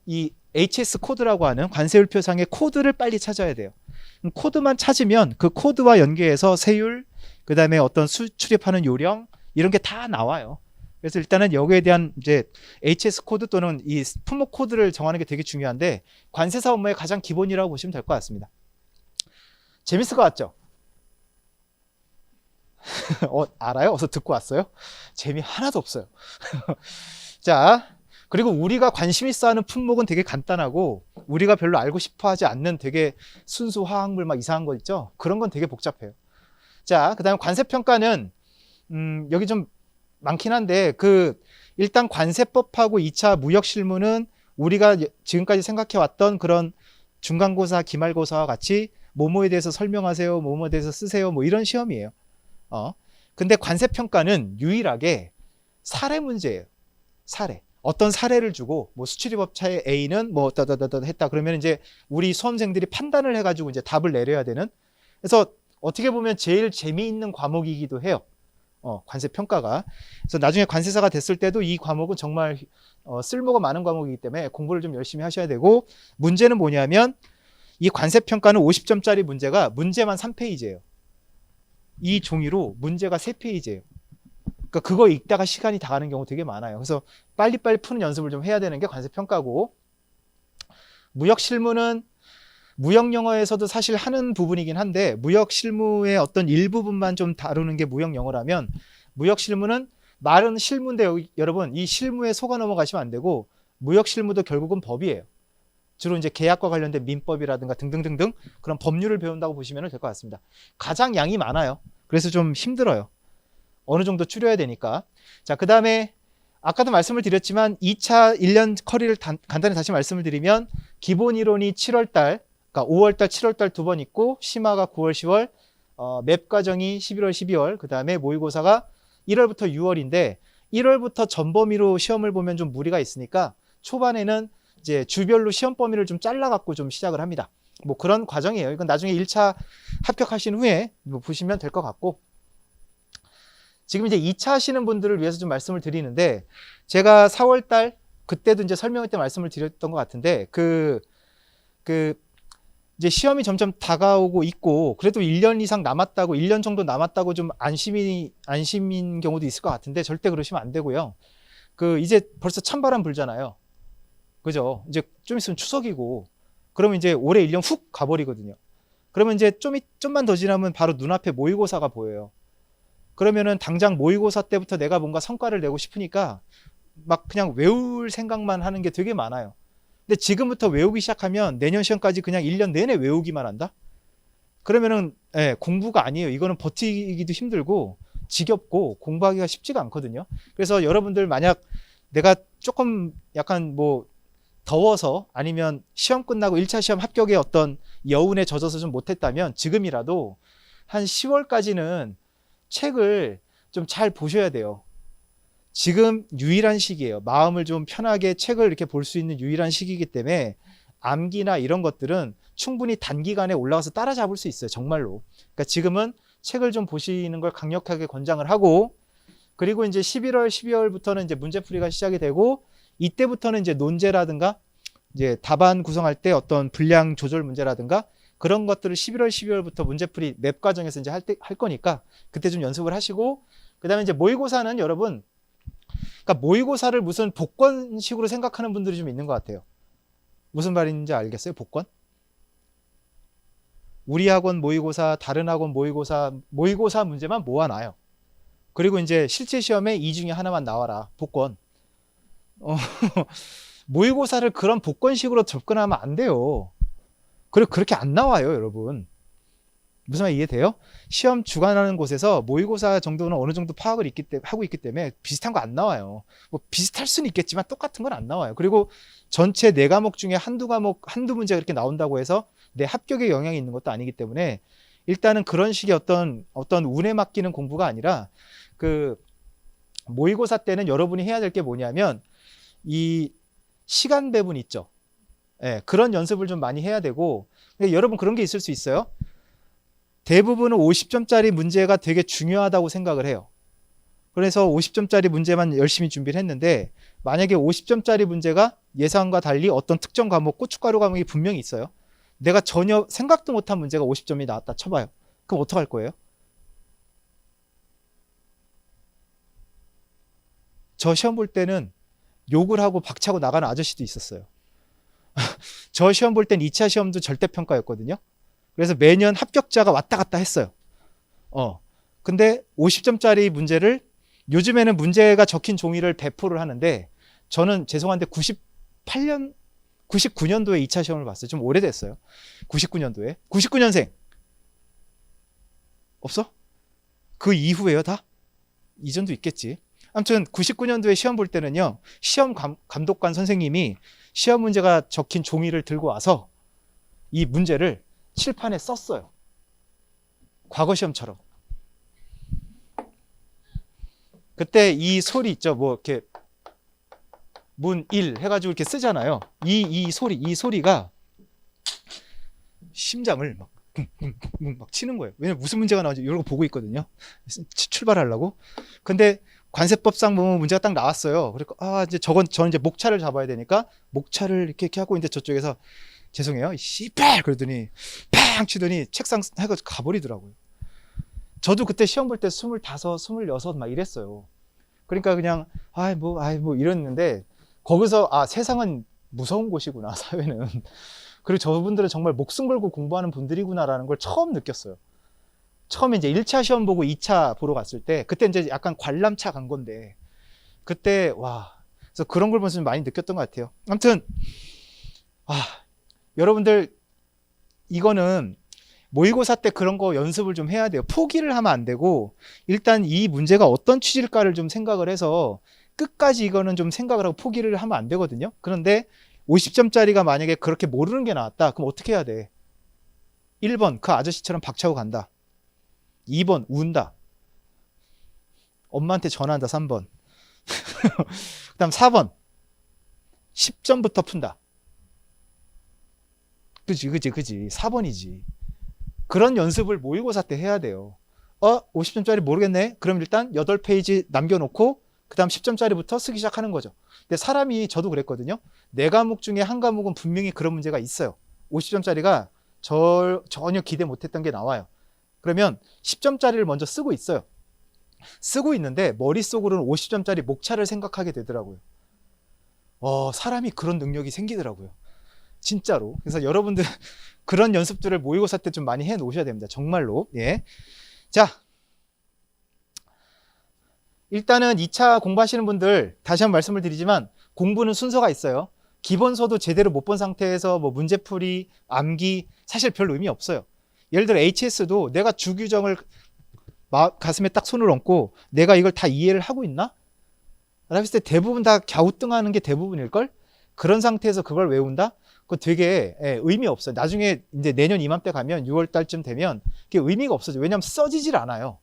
이 HS 코드라고 하는 관세율표상의 코드를 빨리 찾아야 돼요. 코드만 찾으면 그 코드와 연계해서 세율, 그 다음에 어떤 출입하는 요령, 이런 게 다 나와요. 그래서 일단은 여기에 대한 이제 HS 코드 또는 이 품목 코드를 정하는 게 되게 중요한데, 관세사 업무의 가장 기본이라고 보시면 될 것 같습니다. 재밌을 것 같죠? 알아요? 어서 듣고 왔어요? 재미 하나도 없어요. 자, 그리고 우리가 관심 있어 하는 품목은 되게 간단하고, 우리가 별로 알고 싶어 하지 않는 되게 순수 화학물 막 이상한 거 있죠? 그런 건 되게 복잡해요. 자, 그 다음에 관세평가는 여기 좀 많긴 한데, 일단 관세법하고 2차 무역실무는 우리가 지금까지 생각해 왔던 그런 중간고사, 기말고사와 같이 뭐뭐에 대해서 설명하세요, 뭐뭐에 대해서 쓰세요, 뭐 이런 시험이에요. 근데 관세평가는 유일하게 사례 문제예요. 사례. 어떤 사례를 주고, 뭐 수출입업체의 A는 뭐 따다다다 했다 그러면 이제 우리 수험생들이 판단을 해가지고 이제 답을 내려야 되는. 그래서 어떻게 보면 제일 재미있는 과목이기도 해요. 관세평가가. 그래서 나중에 관세사가 됐을 때도 이 과목은 정말 쓸모가 많은 과목이기 때문에 공부를 좀 열심히 하셔야 되고, 문제는 뭐냐면 이 관세평가는 50점짜리 문제가 문제만 3페이지예요. 이 종이로 문제가 3페이지예요. 그러니까 그거 읽다가 시간이 다 가는 경우 되게 많아요. 그래서 빨리빨리 푸는 연습을 좀 해야 되는 게 관세평가고, 무역실무는 무역영어에서도 사실 하는 부분이긴 한데, 무역실무의 어떤 일부분만 좀 다루는 게 무역영어라면, 무역실무는 말은 실무인데 여러분 이 실무에 속아 넘어가시면 안 되고, 무역실무도 결국은 법이에요. 주로 이제 계약과 관련된 민법이라든가 등등등등 그런 법률을 배운다고 보시면 될 것 같습니다. 가장 양이 많아요. 그래서 좀 힘들어요. 어느 정도 줄여야 되니까. 자, 그 다음에 아까도 말씀을 드렸지만 2차 1년 커리를 간단히 다시 말씀을 드리면, 기본 이론이 7월달, 그러니까 5월달, 7월달 2번 있고, 심화가 9월, 10월, 맵 과정이 11월, 12월, 그 다음에 모의고사가 1월부터 6월인데, 1월부터 전범위로 시험을 보면 좀 무리가 있으니까 초반에는 이제 주별로 시험 범위를 좀 잘라갖고 좀 시작을 합니다. 뭐 그런 과정이에요. 이건 나중에 1차 합격하신 후에 뭐 보시면 될 것 같고, 지금 이제 2차 하시는 분들을 위해서 좀 말씀을 드리는데, 제가 4월 달 그때도 이제 설명회 때 말씀을 드렸던 것 같은데, 이제 시험이 점점 다가오고 있고, 그래도 1년 이상 남았다고, 1년 정도 남았다고 좀 안심인 경우도 있을 것 같은데, 절대 그러시면 안 되고요. 이제 벌써 찬바람 불잖아요. 그죠? 이제 좀 있으면 추석이고, 그러면 이제 올해 1년 훅 가버리거든요. 그러면 이제 좀만 더 지나면 바로 눈앞에 모의고사가 보여요. 그러면은 당장 모의고사 때부터 내가 뭔가 성과를 내고 싶으니까 막 그냥 외울 생각만 하는 게 되게 많아요. 근데 지금부터 외우기 시작하면 내년 시험까지 그냥 1년 내내 외우기만 한다? 그러면은 공부가 아니에요. 이거는 버티기도 힘들고 지겹고 공부하기가 쉽지가 않거든요. 그래서 여러분들 만약 내가 조금 약간 뭐 더워서 아니면 시험 끝나고 1차 시험 합격의 어떤 여운에 젖어서 좀 못했다면 지금이라도 한 10월까지는 책을 좀 잘 보셔야 돼요. 지금 유일한 시기예요. 마음을 좀 편하게 책을 이렇게 볼 수 있는 유일한 시기이기 때문에 암기나 이런 것들은 충분히 단기간에 올라가서 따라잡을 수 있어요. 정말로. 그러니까 지금은 책을 좀 보시는 걸 강력하게 권장을 하고, 그리고 이제 11월, 12월부터는 이제 문제풀이가 시작이 되고, 이때부터는 이제 논제라든가 이제 답안 구성할 때 어떤 분량 조절 문제라든가 그런 것들을 11월, 12월부터 문제풀이 맵 과정에서 이제 할 거니까 그때 좀 연습을 하시고, 그다음에 이제 모의고사는 여러분, 그러니까 모의고사를 무슨 복권식으로 생각하는 분들이 좀 있는 것 같아요. 무슨 말인지 알겠어요? 복권? 우리 학원 모의고사, 다른 학원 모의고사 문제만 모아놔요. 그리고 이제 실제 시험에 이 중에 하나만 나와라. 복권. 모의고사를 그런 복권식으로 접근하면 안 돼요. 그리고 그렇게 안 나와요, 여러분. 무슨 말 이해돼요? 시험 주관하는 곳에서 모의고사 정도는 어느 정도 파악을 하고 있기 때문에 비슷한 거 안 나와요. 뭐 비슷할 수는 있겠지만 똑같은 건 안 나와요. 그리고 전체 4과목 중에 한두 문제가 이렇게 나온다고 해서 내 합격에 영향이 있는 것도 아니기 때문에 일단은 그런 식의 어떤 운에 맡기는 공부가 아니라 모의고사 때는 여러분이 해야 될 게 뭐냐면 이 시간 배분 있죠. 그런 연습을 좀 많이 해야 되고, 여러분 그런 게 있을 수 있어요. 대부분은 50점짜리 문제가 되게 중요하다고 생각을 해요. 그래서 50점짜리 문제만 열심히 준비를 했는데, 만약에 50점짜리 문제가 예상과 달리 어떤 특정 과목, 고춧가루 과목이 분명히 있어요. 내가 전혀 생각도 못한 문제가 50점이 나왔다 쳐봐요. 그럼 어떡할 거예요? 저 시험 볼 때는 욕을 하고 박차고 나가는 아저씨도 있었어요. 저 시험 볼 땐 2차 시험도 절대평가였거든요. 그래서 매년 합격자가 왔다 갔다 했어요. 근데 50점짜리 문제를, 요즘에는 문제가 적힌 종이를 배포를 하는데, 저는 죄송한데 99년도에 2차 시험을 봤어요. 좀 오래됐어요. 99년도에. 99년생. 없어? 그 이후에요, 다? 이전도 있겠지. 아무튼 99년도에 시험 볼 때는요, 시험 감독관 선생님이 시험 문제가 적힌 종이를 들고 와서 이 문제를 칠판에 썼어요. 과거 시험처럼. 그때 이 소리 있죠. 뭐 이렇게 문 1 해가지고 이렇게 쓰잖아요. 이 소리가 심장을 막 치는 거예요. 왜냐면 무슨 문제가 나오는지 이런 거 보고 있거든요. 출발하려고. 근데 관세법상 보면 문제가 딱 나왔어요. 그러니까 이제 저는 이제 목차를 잡아야 되니까 목차를 이렇게 하고 있는데 저쪽에서 죄송해요. 씨발! 그러더니 팡 치더니 책상 해가지고 가버리더라고요. 저도 그때 시험 볼 때 25, 26 막 이랬어요. 그러니까 그냥 뭐 이랬는데, 거기서 세상은 무서운 곳이구나, 사회는. 그리고 저분들은 정말 목숨 걸고 공부하는 분들이구나라는 걸 처음 느꼈어요. 처음에 이제 1차 시험 보고 2차 보러 갔을 때, 그때 이제 약간 관람차 간 건데, 그때 그래서 그런 걸 보면서 많이 느꼈던 것 같아요. 아무튼 여러분들, 이거는 모의고사 때 그런 거 연습을 좀 해야 돼요. 포기를 하면 안 되고, 일단 이 문제가 어떤 취지일까를 좀 생각을 해서 끝까지 이거는 좀 생각을 하고 포기를 하면 안 되거든요. 그런데 50점짜리가 만약에 그렇게 모르는 게 나왔다. 그럼 어떻게 해야 돼? 1번 그 아저씨처럼 박차고 간다. 2번 운다. 엄마한테 전화한다. 3번. 그 다음 4번 10점부터 푼다. 그지 4번이지. 그런 연습을 모의고사 때 해야 돼요. 50점짜리 모르겠네. 그럼 일단 8페이지 남겨놓고 그 다음 10점짜리부터 쓰기 시작하는 거죠. 근데 사람이, 저도 그랬거든요. 4과목 중에 한 과목은 분명히 그런 문제가 있어요. 50점짜리가 전혀 기대 못했던 게 나와요. 그러면 10점짜리를 먼저 쓰고 있어요. 쓰고 있는데 머릿속으로는 50점짜리 목차를 생각하게 되더라고요. 사람이 그런 능력이 생기더라고요. 진짜로. 그래서 여러분들 그런 연습들을 모의고사 때 좀 많이 해 놓으셔야 됩니다. 정말로. 예. 자, 일단은 2차 공부하시는 분들 다시 한번 말씀을 드리지만 공부는 순서가 있어요. 기본서도 제대로 못 본 상태에서 뭐 문제풀이, 암기 사실 별 의미 없어요. 예를 들어 HS도 내가 주규정을 가슴에 딱 손을 얹고 내가 이걸 다 이해를 하고 있나? 라고 했을 때 대부분 다 갸우뚱하는 게 대부분일걸? 그런 상태에서 그걸 외운다? 그거 되게 의미 없어요. 나중에 이제 내년 이맘때 가면 6월 달쯤 되면 그게 의미가 없어져. 왜냐하면 써지질 않아요.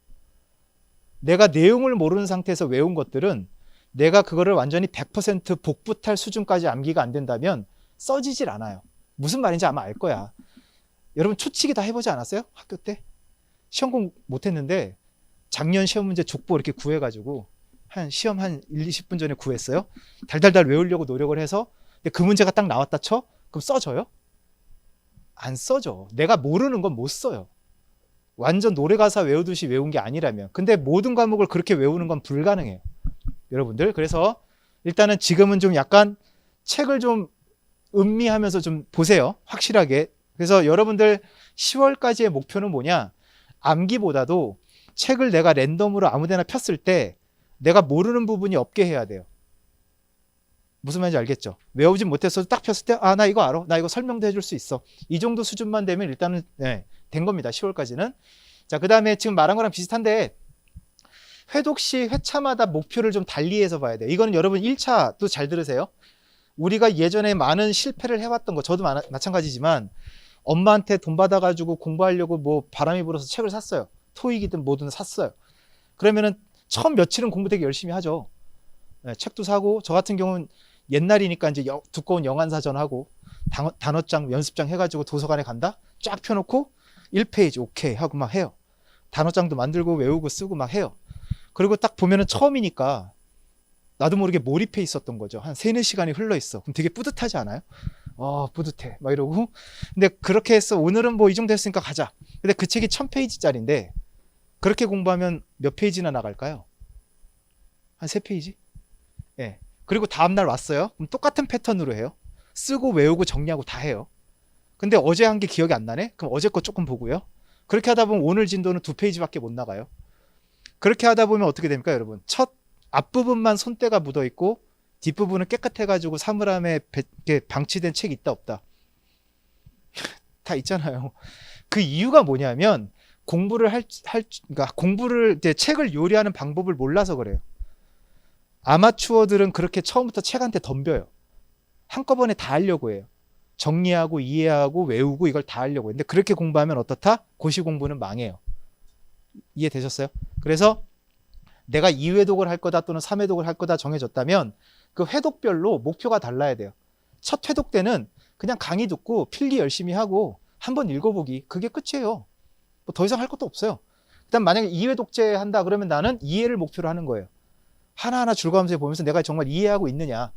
내가 내용을 모르는 상태에서 외운 것들은 내가 그거를 완전히 100% 복붙할 수준까지 암기가 안 된다면 써지질 않아요. 무슨 말인지 아마 알 거야. 여러분 초치기 다 해보지 않았어요? 학교 때? 시험 공부 못했는데 작년 시험 문제 족보 이렇게 구해가지고 시험 한 1, 20분 전에 구했어요. 달달달 외우려고 노력을 해서 근데 그 문제가 딱 나왔다 쳐? 그럼 써져요? 안 써져. 내가 모르는 건 못 써요. 완전 노래가사 외우듯이 외운 게 아니라면. 근데 모든 과목을 그렇게 외우는 건 불가능해요. 여러분들. 그래서 일단은 지금은 좀 약간 책을 좀 음미하면서 좀 보세요. 확실하게. 그래서 여러분들 10월까지의 목표는 뭐냐? 암기보다도 책을 내가 랜덤으로 아무데나 폈을 때 내가 모르는 부분이 없게 해야 돼요. 무슨 말인지 알겠죠? 외우진 못했어도 딱 폈을 때 나 이거 알아. 나 이거 설명도 해줄 수 있어. 이 정도 수준만 되면 일단은 된 겁니다. 10월까지는. 자, 그 다음에 지금 말한 거랑 비슷한데 회독 시 회차마다 목표를 좀 달리해서 봐야 돼요. 이거는 여러분 1차도 잘 들으세요. 우리가 예전에 많은 실패를 해왔던 거 저도 마찬가지지만 엄마한테 돈 받아가지고 공부하려고 뭐 바람이 불어서 책을 샀어요. 토익이든 뭐든 샀어요. 그러면은 처음 며칠은 공부 되게 열심히 하죠. 책도 사고 저 같은 경우는 옛날이니까 이제 두꺼운 영안사전 하고 단어장 연습장 해가지고 도서관에 간다? 쫙 펴놓고 1페이지 오케이 하고 막 해요. 단어장도 만들고 외우고 쓰고 막 해요. 그리고 딱 보면은 처음이니까 나도 모르게 몰입해 있었던 거죠. 한 3-4시간이 흘러 있어. 그럼 되게 뿌듯하지 않아요? 뿌듯해 막 이러고. 근데 그렇게 해서 오늘은 뭐 이 정도 했으니까 가자. 근데 그 책이 1000페이지짜리인데 그렇게 공부하면 몇 페이지나 나갈까요? 한 3페이지? 예. 그리고 다음날 왔어요. 그럼 똑같은 패턴으로 해요. 쓰고 외우고 정리하고 다 해요. 근데 어제 한 게 기억이 안 나네? 그럼 어제 거 조금 보고요. 그렇게 하다 보면 오늘 진도는 2페이지밖에 못 나가요. 그렇게 하다 보면 어떻게 됩니까, 여러분? 첫 앞부분만 손때가 묻어 있고 뒷부분은 깨끗해가지고 사물함에 방치된 책이 있다 없다? 다 있잖아요. 그 이유가 뭐냐면 그러니까 공부를 이제 책을 요리하는 방법을 몰라서 그래요. 아마추어들은 그렇게 처음부터 책한테 덤벼요. 한꺼번에 다 하려고 해요. 정리하고 이해하고 외우고 이걸 다 하려고 해요. 근데 그렇게 공부하면 어떻다? 고시 공부는 망해요. 이해되셨어요? 그래서 내가 2회독을 할 거다 또는 3회독을 할 거다 정해졌다면 그 회독별로 목표가 달라야 돼요. 첫 회독 때는 그냥 강의 듣고 필기 열심히 하고 한번 읽어보기, 그게 끝이에요. 뭐 더 이상 할 것도 없어요. 그다음 만약에 2회독제 한다 그러면 나는 이해를 목표로 하는 거예요. 하나하나 줄거면서 보면서 내가 정말 이해하고 있느냐,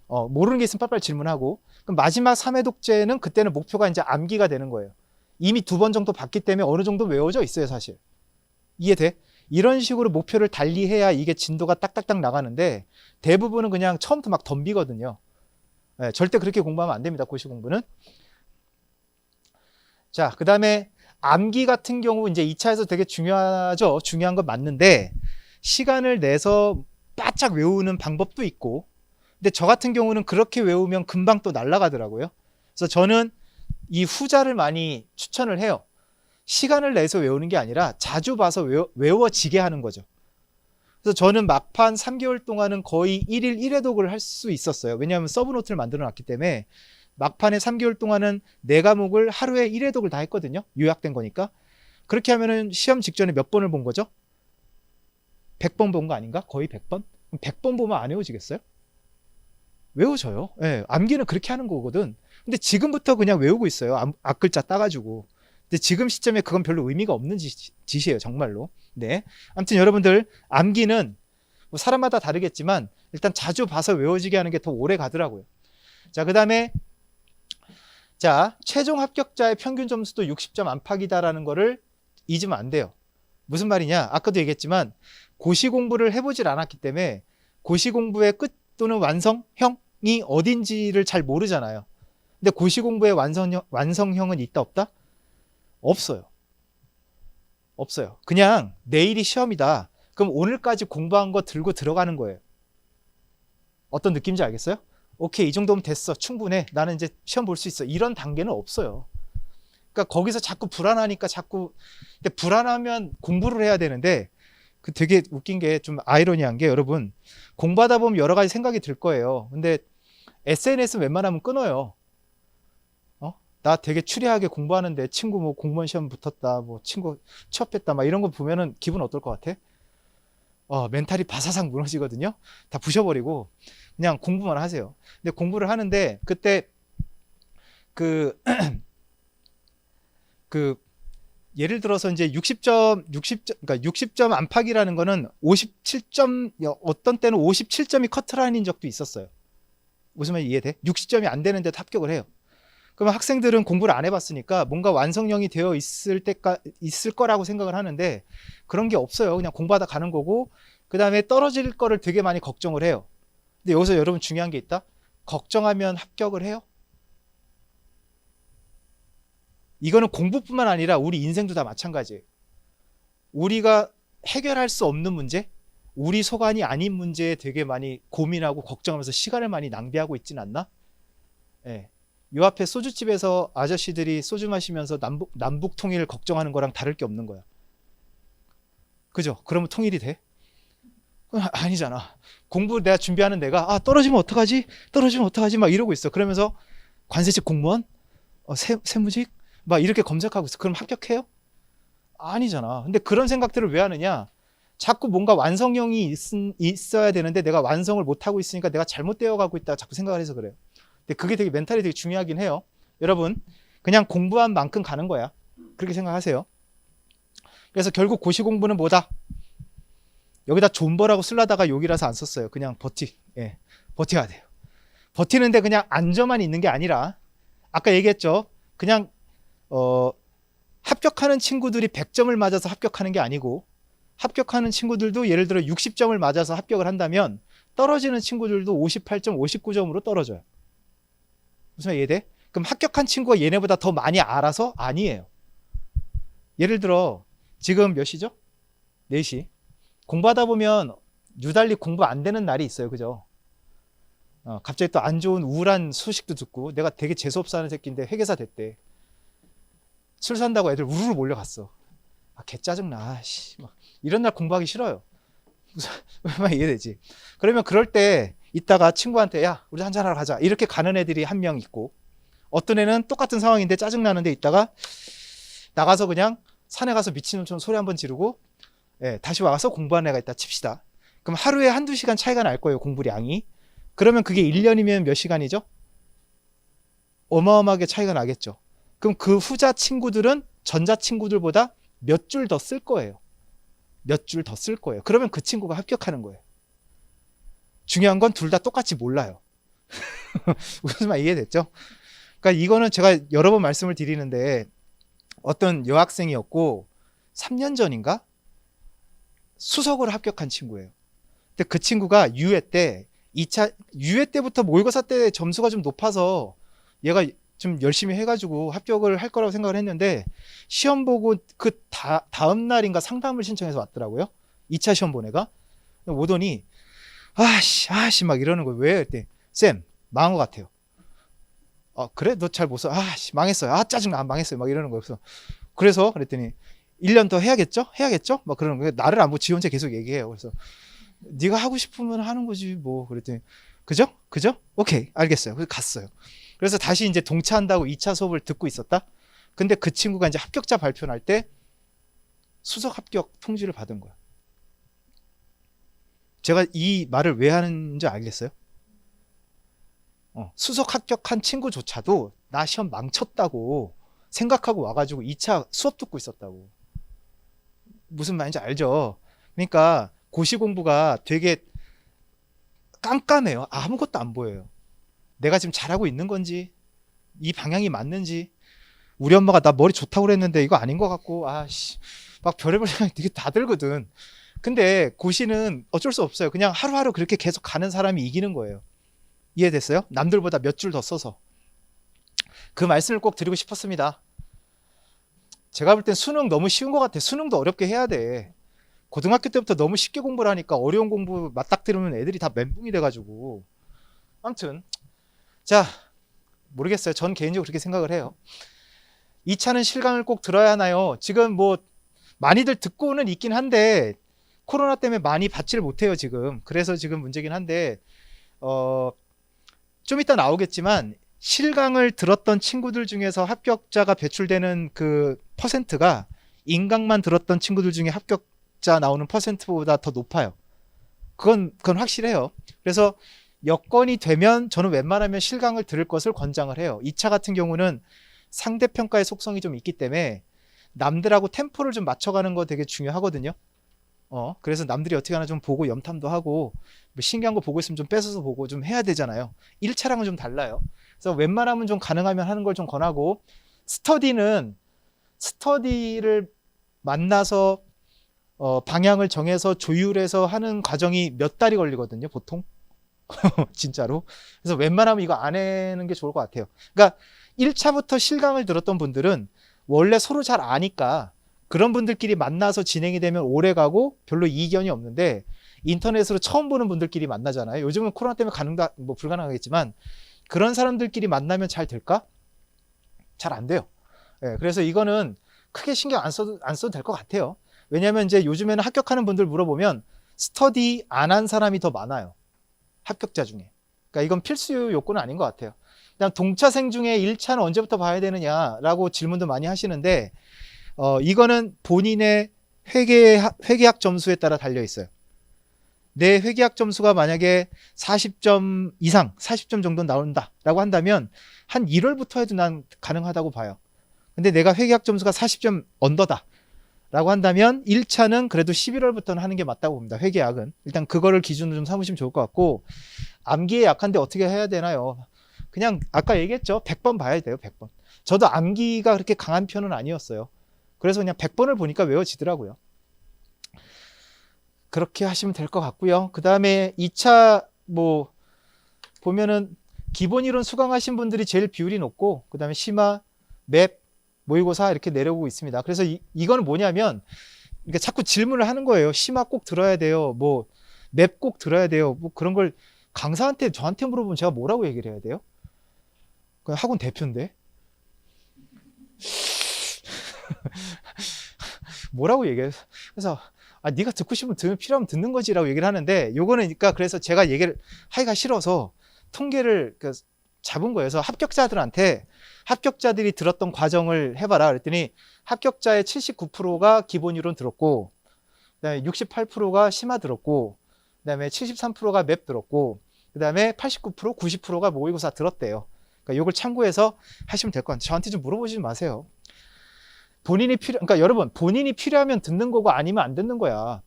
모르는 게 있으면 빨리빨리 질문하고. 그럼 마지막 3회독제는 그때는 목표가 이제 암기가 되는 거예요. 이미 2번 정도 봤기 때문에 어느 정도 외워져 있어요, 사실. 이해돼? 이런 식으로 목표를 달리해야 이게 진도가 딱딱딱 나가는데 대부분은 그냥 처음부터 막 덤비거든요. 절대 그렇게 공부하면 안 됩니다, 고시 공부는. 자, 그 다음에 암기 같은 경우 이제 2차에서 되게 중요하죠. 중요한 건 맞는데 시간을 내서 바짝 외우는 방법도 있고, 근데 저 같은 경우는 그렇게 외우면 금방 또 날아가더라고요. 그래서 저는 이 후자를 많이 추천을 해요. 시간을 내서 외우는 게 아니라 자주 봐서 외워지게 하는 거죠. 그래서 저는 막판 3개월 동안은 거의 1일 1회독을 할 수 있었어요. 왜냐하면 서브노트를 만들어 놨기 때문에 막판에 3개월 동안은 4과목을 하루에 1회독을 다 했거든요. 요약된 거니까. 그렇게 하면은 시험 직전에 몇 번을 본 거죠? 100번 본 거 아닌가? 거의 100번? 100번 보면 안 외워지겠어요? 외워져요. 암기는 그렇게 하는 거거든. 근데 지금부터 그냥 외우고 있어요. 앞글자 따가지고. 근데 지금 시점에 그건 별로 의미가 없는 짓이에요. 정말로. 네. 아무튼 여러분들 암기는 뭐 사람마다 다르겠지만 일단 자주 봐서 외워지게 하는 게 더 오래 가더라고요. 자, 그 다음에 자, 최종 합격자의 평균 점수도 60점 안팎이다라는 거를 잊으면 안 돼요. 무슨 말이냐? 아까도 얘기했지만 고시 공부를 해보질 않았기 때문에 고시 공부의 끝 또는 완성형이 어딘지를 잘 모르잖아요. 근데 고시 공부의 완성형은 있다 없다? 없어요. 없어요. 그냥 내일이 시험이다. 그럼 오늘까지 공부한 거 들고 들어가는 거예요. 어떤 느낌인지 알겠어요? 오케이, 이 정도면 됐어. 충분해. 나는 이제 시험 볼 수 있어. 이런 단계는 없어요. 그러니까 거기서 자꾸 불안하니까 자꾸, 근데 불안하면 공부를 해야 되는데 그 되게 웃긴 게 좀 아이러니한 게 여러분 공부하다 보면 여러 가지 생각이 들 거예요. 근데 SNS는 웬만하면 끊어요. 나 되게 추리하게 공부하는데 친구 뭐 공무원 시험 붙었다, 뭐 친구 취업했다, 막 이런 거 보면은 기분 어떨 것 같아? 멘탈이 바사삭 무너지거든요. 다 부셔버리고 그냥 공부만 하세요. 근데 공부를 하는데 그때 그 예를 들어서 이제 60점, 그러니까 60점 안팎이라는 거는 57점, 어떤 때는 57점이 커트라인인 적도 있었어요. 무슨 말인지 이해돼? 60점이 안 되는데도 합격을 해요. 그러면 학생들은 공부를 안 해봤으니까 뭔가 완성형이 되어 있을 거라고 생각을 하는데 그런 게 없어요. 그냥 공부하다 가는 거고 그 다음에 떨어질 거를 되게 많이 걱정을 해요. 근데 여기서 여러분 중요한 게 있다. 걱정하면 합격을 해요? 이거는 공부뿐만 아니라 우리 인생도 다 마찬가지예요. 우리가 해결할 수 없는 문제, 우리 소관이 아닌 문제에 되게 많이 고민하고 걱정하면서 시간을 많이 낭비하고 있진 않나? 예. 요 앞에 소주집에서 아저씨들이 소주 마시면서 남북 통일 걱정하는 거랑 다를 게 없는 거야. 그죠? 그러면 통일이 돼? 아니잖아. 공부 내가 준비하는 내가 떨어지면 어떡하지? 떨어지면 어떡하지? 막 이러고 있어. 그러면서 관세직 공무원? 세무직? 막 이렇게 검색하고 있어. 그럼 합격해요? 아니잖아. 근데 그런 생각들을 왜 하느냐? 자꾸 뭔가 완성형이 있어야 되는데 내가 완성을 못하고 있으니까 내가 잘못되어 가고 있다 자꾸 생각을 해서 그래요. 근데 그게 되게 멘탈이 되게 중요하긴 해요. 여러분 그냥 공부한 만큼 가는 거야. 그렇게 생각하세요. 그래서 결국 고시 공부는 뭐다? 여기다 존버라고 쓰려다가 욕이라서 안 썼어요. 그냥 버텨야 돼요. 버티는데 그냥 앉아만 있는 게 아니라 아까 얘기했죠. 그냥 합격하는 친구들이 100점을 맞아서 합격하는 게 아니고 합격하는 친구들도 예를 들어 60점을 맞아서 합격을 한다면 떨어지는 친구들도 58점, 59점으로 떨어져요. 무슨 말 이해돼? 그럼 합격한 친구가 얘네보다 더 많이 알아서? 아니에요. 예를 들어 지금 몇 시죠? 4시. 공부하다 보면 유달리 공부 안 되는 날이 있어요. 그죠? 갑자기 또 안 좋은 우울한 소식도 듣고 내가 되게 재수없어 하는 새끼인데 회계사 됐대. 술 산다고 애들 우르르 몰려갔어. 개 짜증나. 막 이런 날 공부하기 싫어요. 무슨 말 이해되지? 그러면 그럴 때 이따가 친구한테 야 우리 한잔하러 가자 이렇게 가는 애들이 한 명 있고 어떤 애는 똑같은 상황인데 짜증나는데 이따가 나가서 그냥 산에 가서 미친놈처럼 소리 한번 지르고 다시 와서 공부하는 애가 있다 칩시다. 그럼 하루에 한두 시간 차이가 날 거예요. 공부량이. 그러면 그게 1년이면 몇 시간이죠? 어마어마하게 차이가 나겠죠. 그럼 그 후자 친구들은 전자 친구들보다 몇 줄 더 쓸 거예요. 몇 줄 더 쓸 거예요. 그러면 그 친구가 합격하는 거예요. 중요한 건 둘 다 똑같이 몰라요. 무슨 말 이해됐죠? 그러니까 이거는 제가 여러 번 말씀을 드리는데 어떤 여학생이었고 3년 전인가 수석으로 합격한 친구예요. 근데 그 친구가 유회 때 2차 유회 때부터 모의고사 때 점수가 좀 높아서 얘가 좀 열심히 해가지고 합격을 할 거라고 생각을 했는데 시험 보고 그 다음 날인가 상담을 신청해서 왔더라고요. 2차 시험 본 애가 오더니 아씨 막 이러는 거예요. 왜? 그랬더니 쌤 망한 것 같아요. 그래? 너 잘 못 써? 망했어요. 짜증나. 망했어요. 막 이러는 거예요. 그래서 그랬더니 1년 더 해야겠죠? 막 그러는 거예요. 나를 안 보고 지 혼자 계속 얘기해요. 그래서 네가 하고 싶으면 하는 거지 뭐. 그랬더니 그죠? 오케이 알겠어요. 그래서 갔어요. 그래서 다시 이제 동차한다고 2차 수업을 듣고 있었다. 근데 그 친구가 이제 합격자 발표 날 때 수석 합격 통지를 받은 거야. 제가 이 말을 왜 하는지 알겠어요? 수석 합격한 친구조차도 나 시험 망쳤다고 생각하고 와가지고 2차 수업 듣고 있었다고. 무슨 말인지 알죠? 그러니까 고시 공부가 되게 깜깜해요. 아무것도 안 보여요. 내가 지금 잘하고 있는 건지, 이 방향이 맞는지. 우리 엄마가 나 머리 좋다고 그랬는데 이거 아닌 것 같고, 아씨, 막 별의별 생각이 되게 다 들거든. 근데 고시는 어쩔 수 없어요. 그냥 하루하루 그렇게 계속 가는 사람이 이기는 거예요. 이해됐어요? 남들보다 몇 줄 더 써서. 그 말씀을 꼭 드리고 싶었습니다. 제가 볼 땐 수능 너무 쉬운 것 같아. 수능도 어렵게 해야 돼. 고등학교 때부터 너무 쉽게 공부를 하니까 어려운 공부 맞닥뜨리면 애들이 다 멘붕이 돼가지고. 아무튼 자, 모르겠어요. 전 개인적으로 그렇게 생각을 해요. 2차는 실강을 꼭 들어야 하나요? 지금 뭐 많이들 듣고는 있긴 한데 코로나 때문에 많이 받지를 못해요 지금. 그래서 지금 문제긴 한데 좀 이따 나오겠지만 실강을 들었던 친구들 중에서 합격자가 배출되는 그 퍼센트가 인강만 들었던 친구들 중에 합격자 나오는 퍼센트보다 더 높아요. 그건 확실해요. 그래서 여건이 되면 저는 웬만하면 실강을 들을 것을 권장을 해요. 2차 같은 경우는 상대평가의 속성이 좀 있기 때문에 남들하고 템포를 좀 맞춰가는 거 되게 중요하거든요. 그래서 남들이 어떻게 하나 좀 보고 염탐도 하고 뭐 신기한 거 보고 있으면 좀 뺏어서 보고 좀 해야 되잖아요. 1차랑은 좀 달라요. 그래서 웬만하면 좀 가능하면 하는 걸 좀 권하고, 스터디를 만나서 방향을 정해서 조율해서 하는 과정이 몇 달이 걸리거든요 보통. 진짜로. 그래서 웬만하면 이거 안 하는 게 좋을 것 같아요. 그러니까 1차부터 실강을 들었던 분들은 원래 서로 잘 아니까 그런 분들끼리 만나서 진행이 되면 오래 가고 별로 이견이 없는데, 인터넷으로 처음 보는 분들끼리 만나잖아요. 요즘은 코로나 때문에 뭐 불가능하겠지만 그런 사람들끼리 만나면 잘 될까? 잘 안 돼요. 예, 그래서 이거는 크게 신경 안 써도 될 것 같아요. 왜냐하면 이제 요즘에는 합격하는 분들 물어보면 스터디 안 한 사람이 더 많아요. 합격자 중에. 그러니까 이건 필수 요건은 아닌 것 같아요. 그다음 동차생 중에 1차는 언제부터 봐야 되느냐라고 질문도 많이 하시는데, 이거는 본인의 회계학 점수에 따라 달려 있어요. 내 회계학 점수가 만약에 40점 이상, 40점 정도 나온다라고 한다면 한 1월부터 해도 난 가능하다고 봐요. 근데 내가 회계학 점수가 40점 언더다 라고 한다면 1차는 그래도 11월부터는 하는 게 맞다고 봅니다. 회계학은. 일단 그거를 기준으로 좀 삼으시면 좋을 것 같고, 암기에 약한데 어떻게 해야 되나요? 그냥 아까 얘기했죠. 100번 봐야 돼요. 100번. 저도 암기가 그렇게 강한 편은 아니었어요. 그래서 그냥 100번을 보니까 외워지더라고요. 그렇게 하시면 될 것 같고요. 그 다음에 2차 뭐 보면은 기본 이론 수강하신 분들이 제일 비율이 높고, 그 다음에 심화, 맵, 모의고사 이렇게 내려오고 있습니다. 그래서 이거는 뭐냐면, 그러니까 자꾸 질문을 하는 거예요. 심화 꼭 들어야 돼요. 뭐 맵 꼭 들어야 돼요. 뭐 그런 걸 강사한테 저한테 물어보면 제가 뭐라고 얘기를 해야 돼요? 그냥 학원 대표인데 뭐라고 얘기해요? 그래서 네가 듣고 싶으면 필요하면 듣는 거지라고 얘기를 하는데, 요거는 그러니까 그래서 제가 얘기를 하기가 싫어서 통계를 잡은 거예요. 그래서 합격자들이 들었던 과정을 해봐라 그랬더니 합격자의 79%가 기본 이론 들었고, 그다음에 68%가 심화 들었고, 그다음에 73%가 맵 들었고, 그다음에 89%, 90%가 모의고사 들었대요. 그러니까 요걸 참고해서 하시면 될 것 같아요. 저한테 좀 물어보지 마세요. 그러니까 여러분, 본인이 필요하면 듣는 거고 아니면 안 듣는 거야.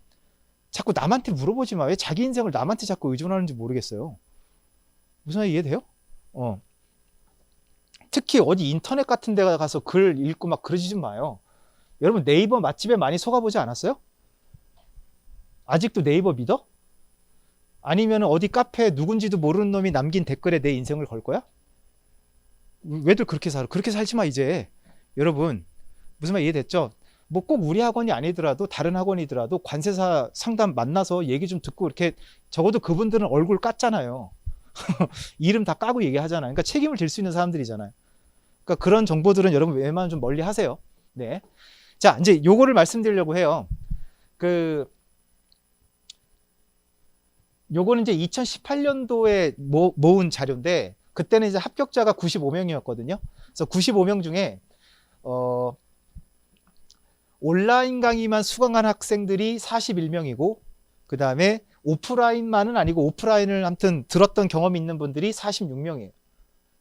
자꾸 남한테 물어보지 마. 왜 자기 인생을 남한테 자꾸 의존하는지 모르겠어요. 무슨 말 이해돼요? 특히 어디 인터넷 같은 데 가서 글 읽고 막 그러지 좀 마요. 여러분 네이버 맛집에 많이 속아보지 않았어요? 아직도 네이버 믿어? 아니면 어디 카페에 누군지도 모르는 놈이 남긴 댓글에 내 인생을 걸 거야? 왜들 그렇게 살아? 그렇게 살지 마 이제. 여러분 무슨 말 이해됐죠? 뭐 꼭 우리 학원이 아니더라도 다른 학원이더라도 관세사 상담 만나서 얘기 좀 듣고, 이렇게 적어도 그분들은 얼굴 깠잖아요. 이름 다 까고 얘기하잖아요. 그러니까 책임을 질 수 있는 사람들이잖아요. 그러니까 그런 정보들은 여러분 웬만하면 좀 멀리 하세요. 네. 자, 이제 요거를 말씀드리려고 해요. 요거는 이제 2018년도에 모은 자료인데, 그때는 이제 합격자가 95명이었거든요. 그래서 95명 중에 온라인 강의만 수강한 학생들이 41명이고, 그 다음에 오프라인만은 아니고 오프라인을 아무튼 들었던 경험이 있는 분들이 46명이에요.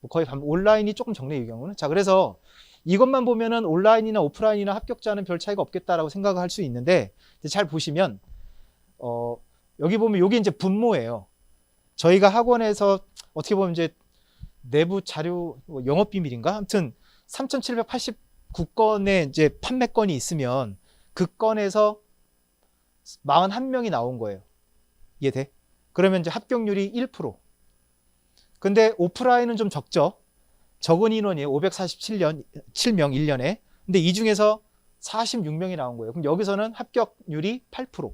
뭐 거의 온라인이 조금 적네요, 이 경우는. 자, 그래서 이것만 보면은 온라인이나 오프라인이나 합격자는 별 차이가 없겠다라고 생각할 수 있는데, 잘 보시면 여기 보면 여기 이제 분모예요. 저희가 학원에서 어떻게 보면 이제 내부 자료 영업 비밀인가? 아무튼 3,789건의 이제 판매건이 있으면 그 건에서 41명이 나온 거예요. 이해돼? 그러면 이제 합격률이 1%. 근데 오프라인은 좀 적죠. 적은 인원이에요. 547명 1년에. 근데 이 중에서 46명이 나온 거예요. 그럼 여기서는 합격률이 8%.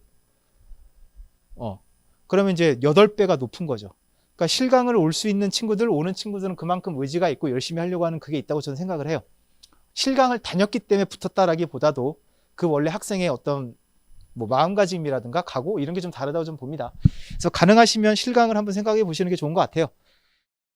그러면 이제 8배가 높은 거죠. 그러니까 실강을 올 수 있는 친구들, 오는 친구들은 그만큼 의지가 있고 열심히 하려고 하는 그게 있다고 저는 생각을 해요. 실강을 다녔기 때문에 붙었다라기보다도 그 원래 학생의 어떤 뭐 마음가짐이라든가 각오 이런 게 좀 다르다고 좀 봅니다. 그래서 가능하시면 실강을 한번 생각해 보시는 게 좋은 것 같아요.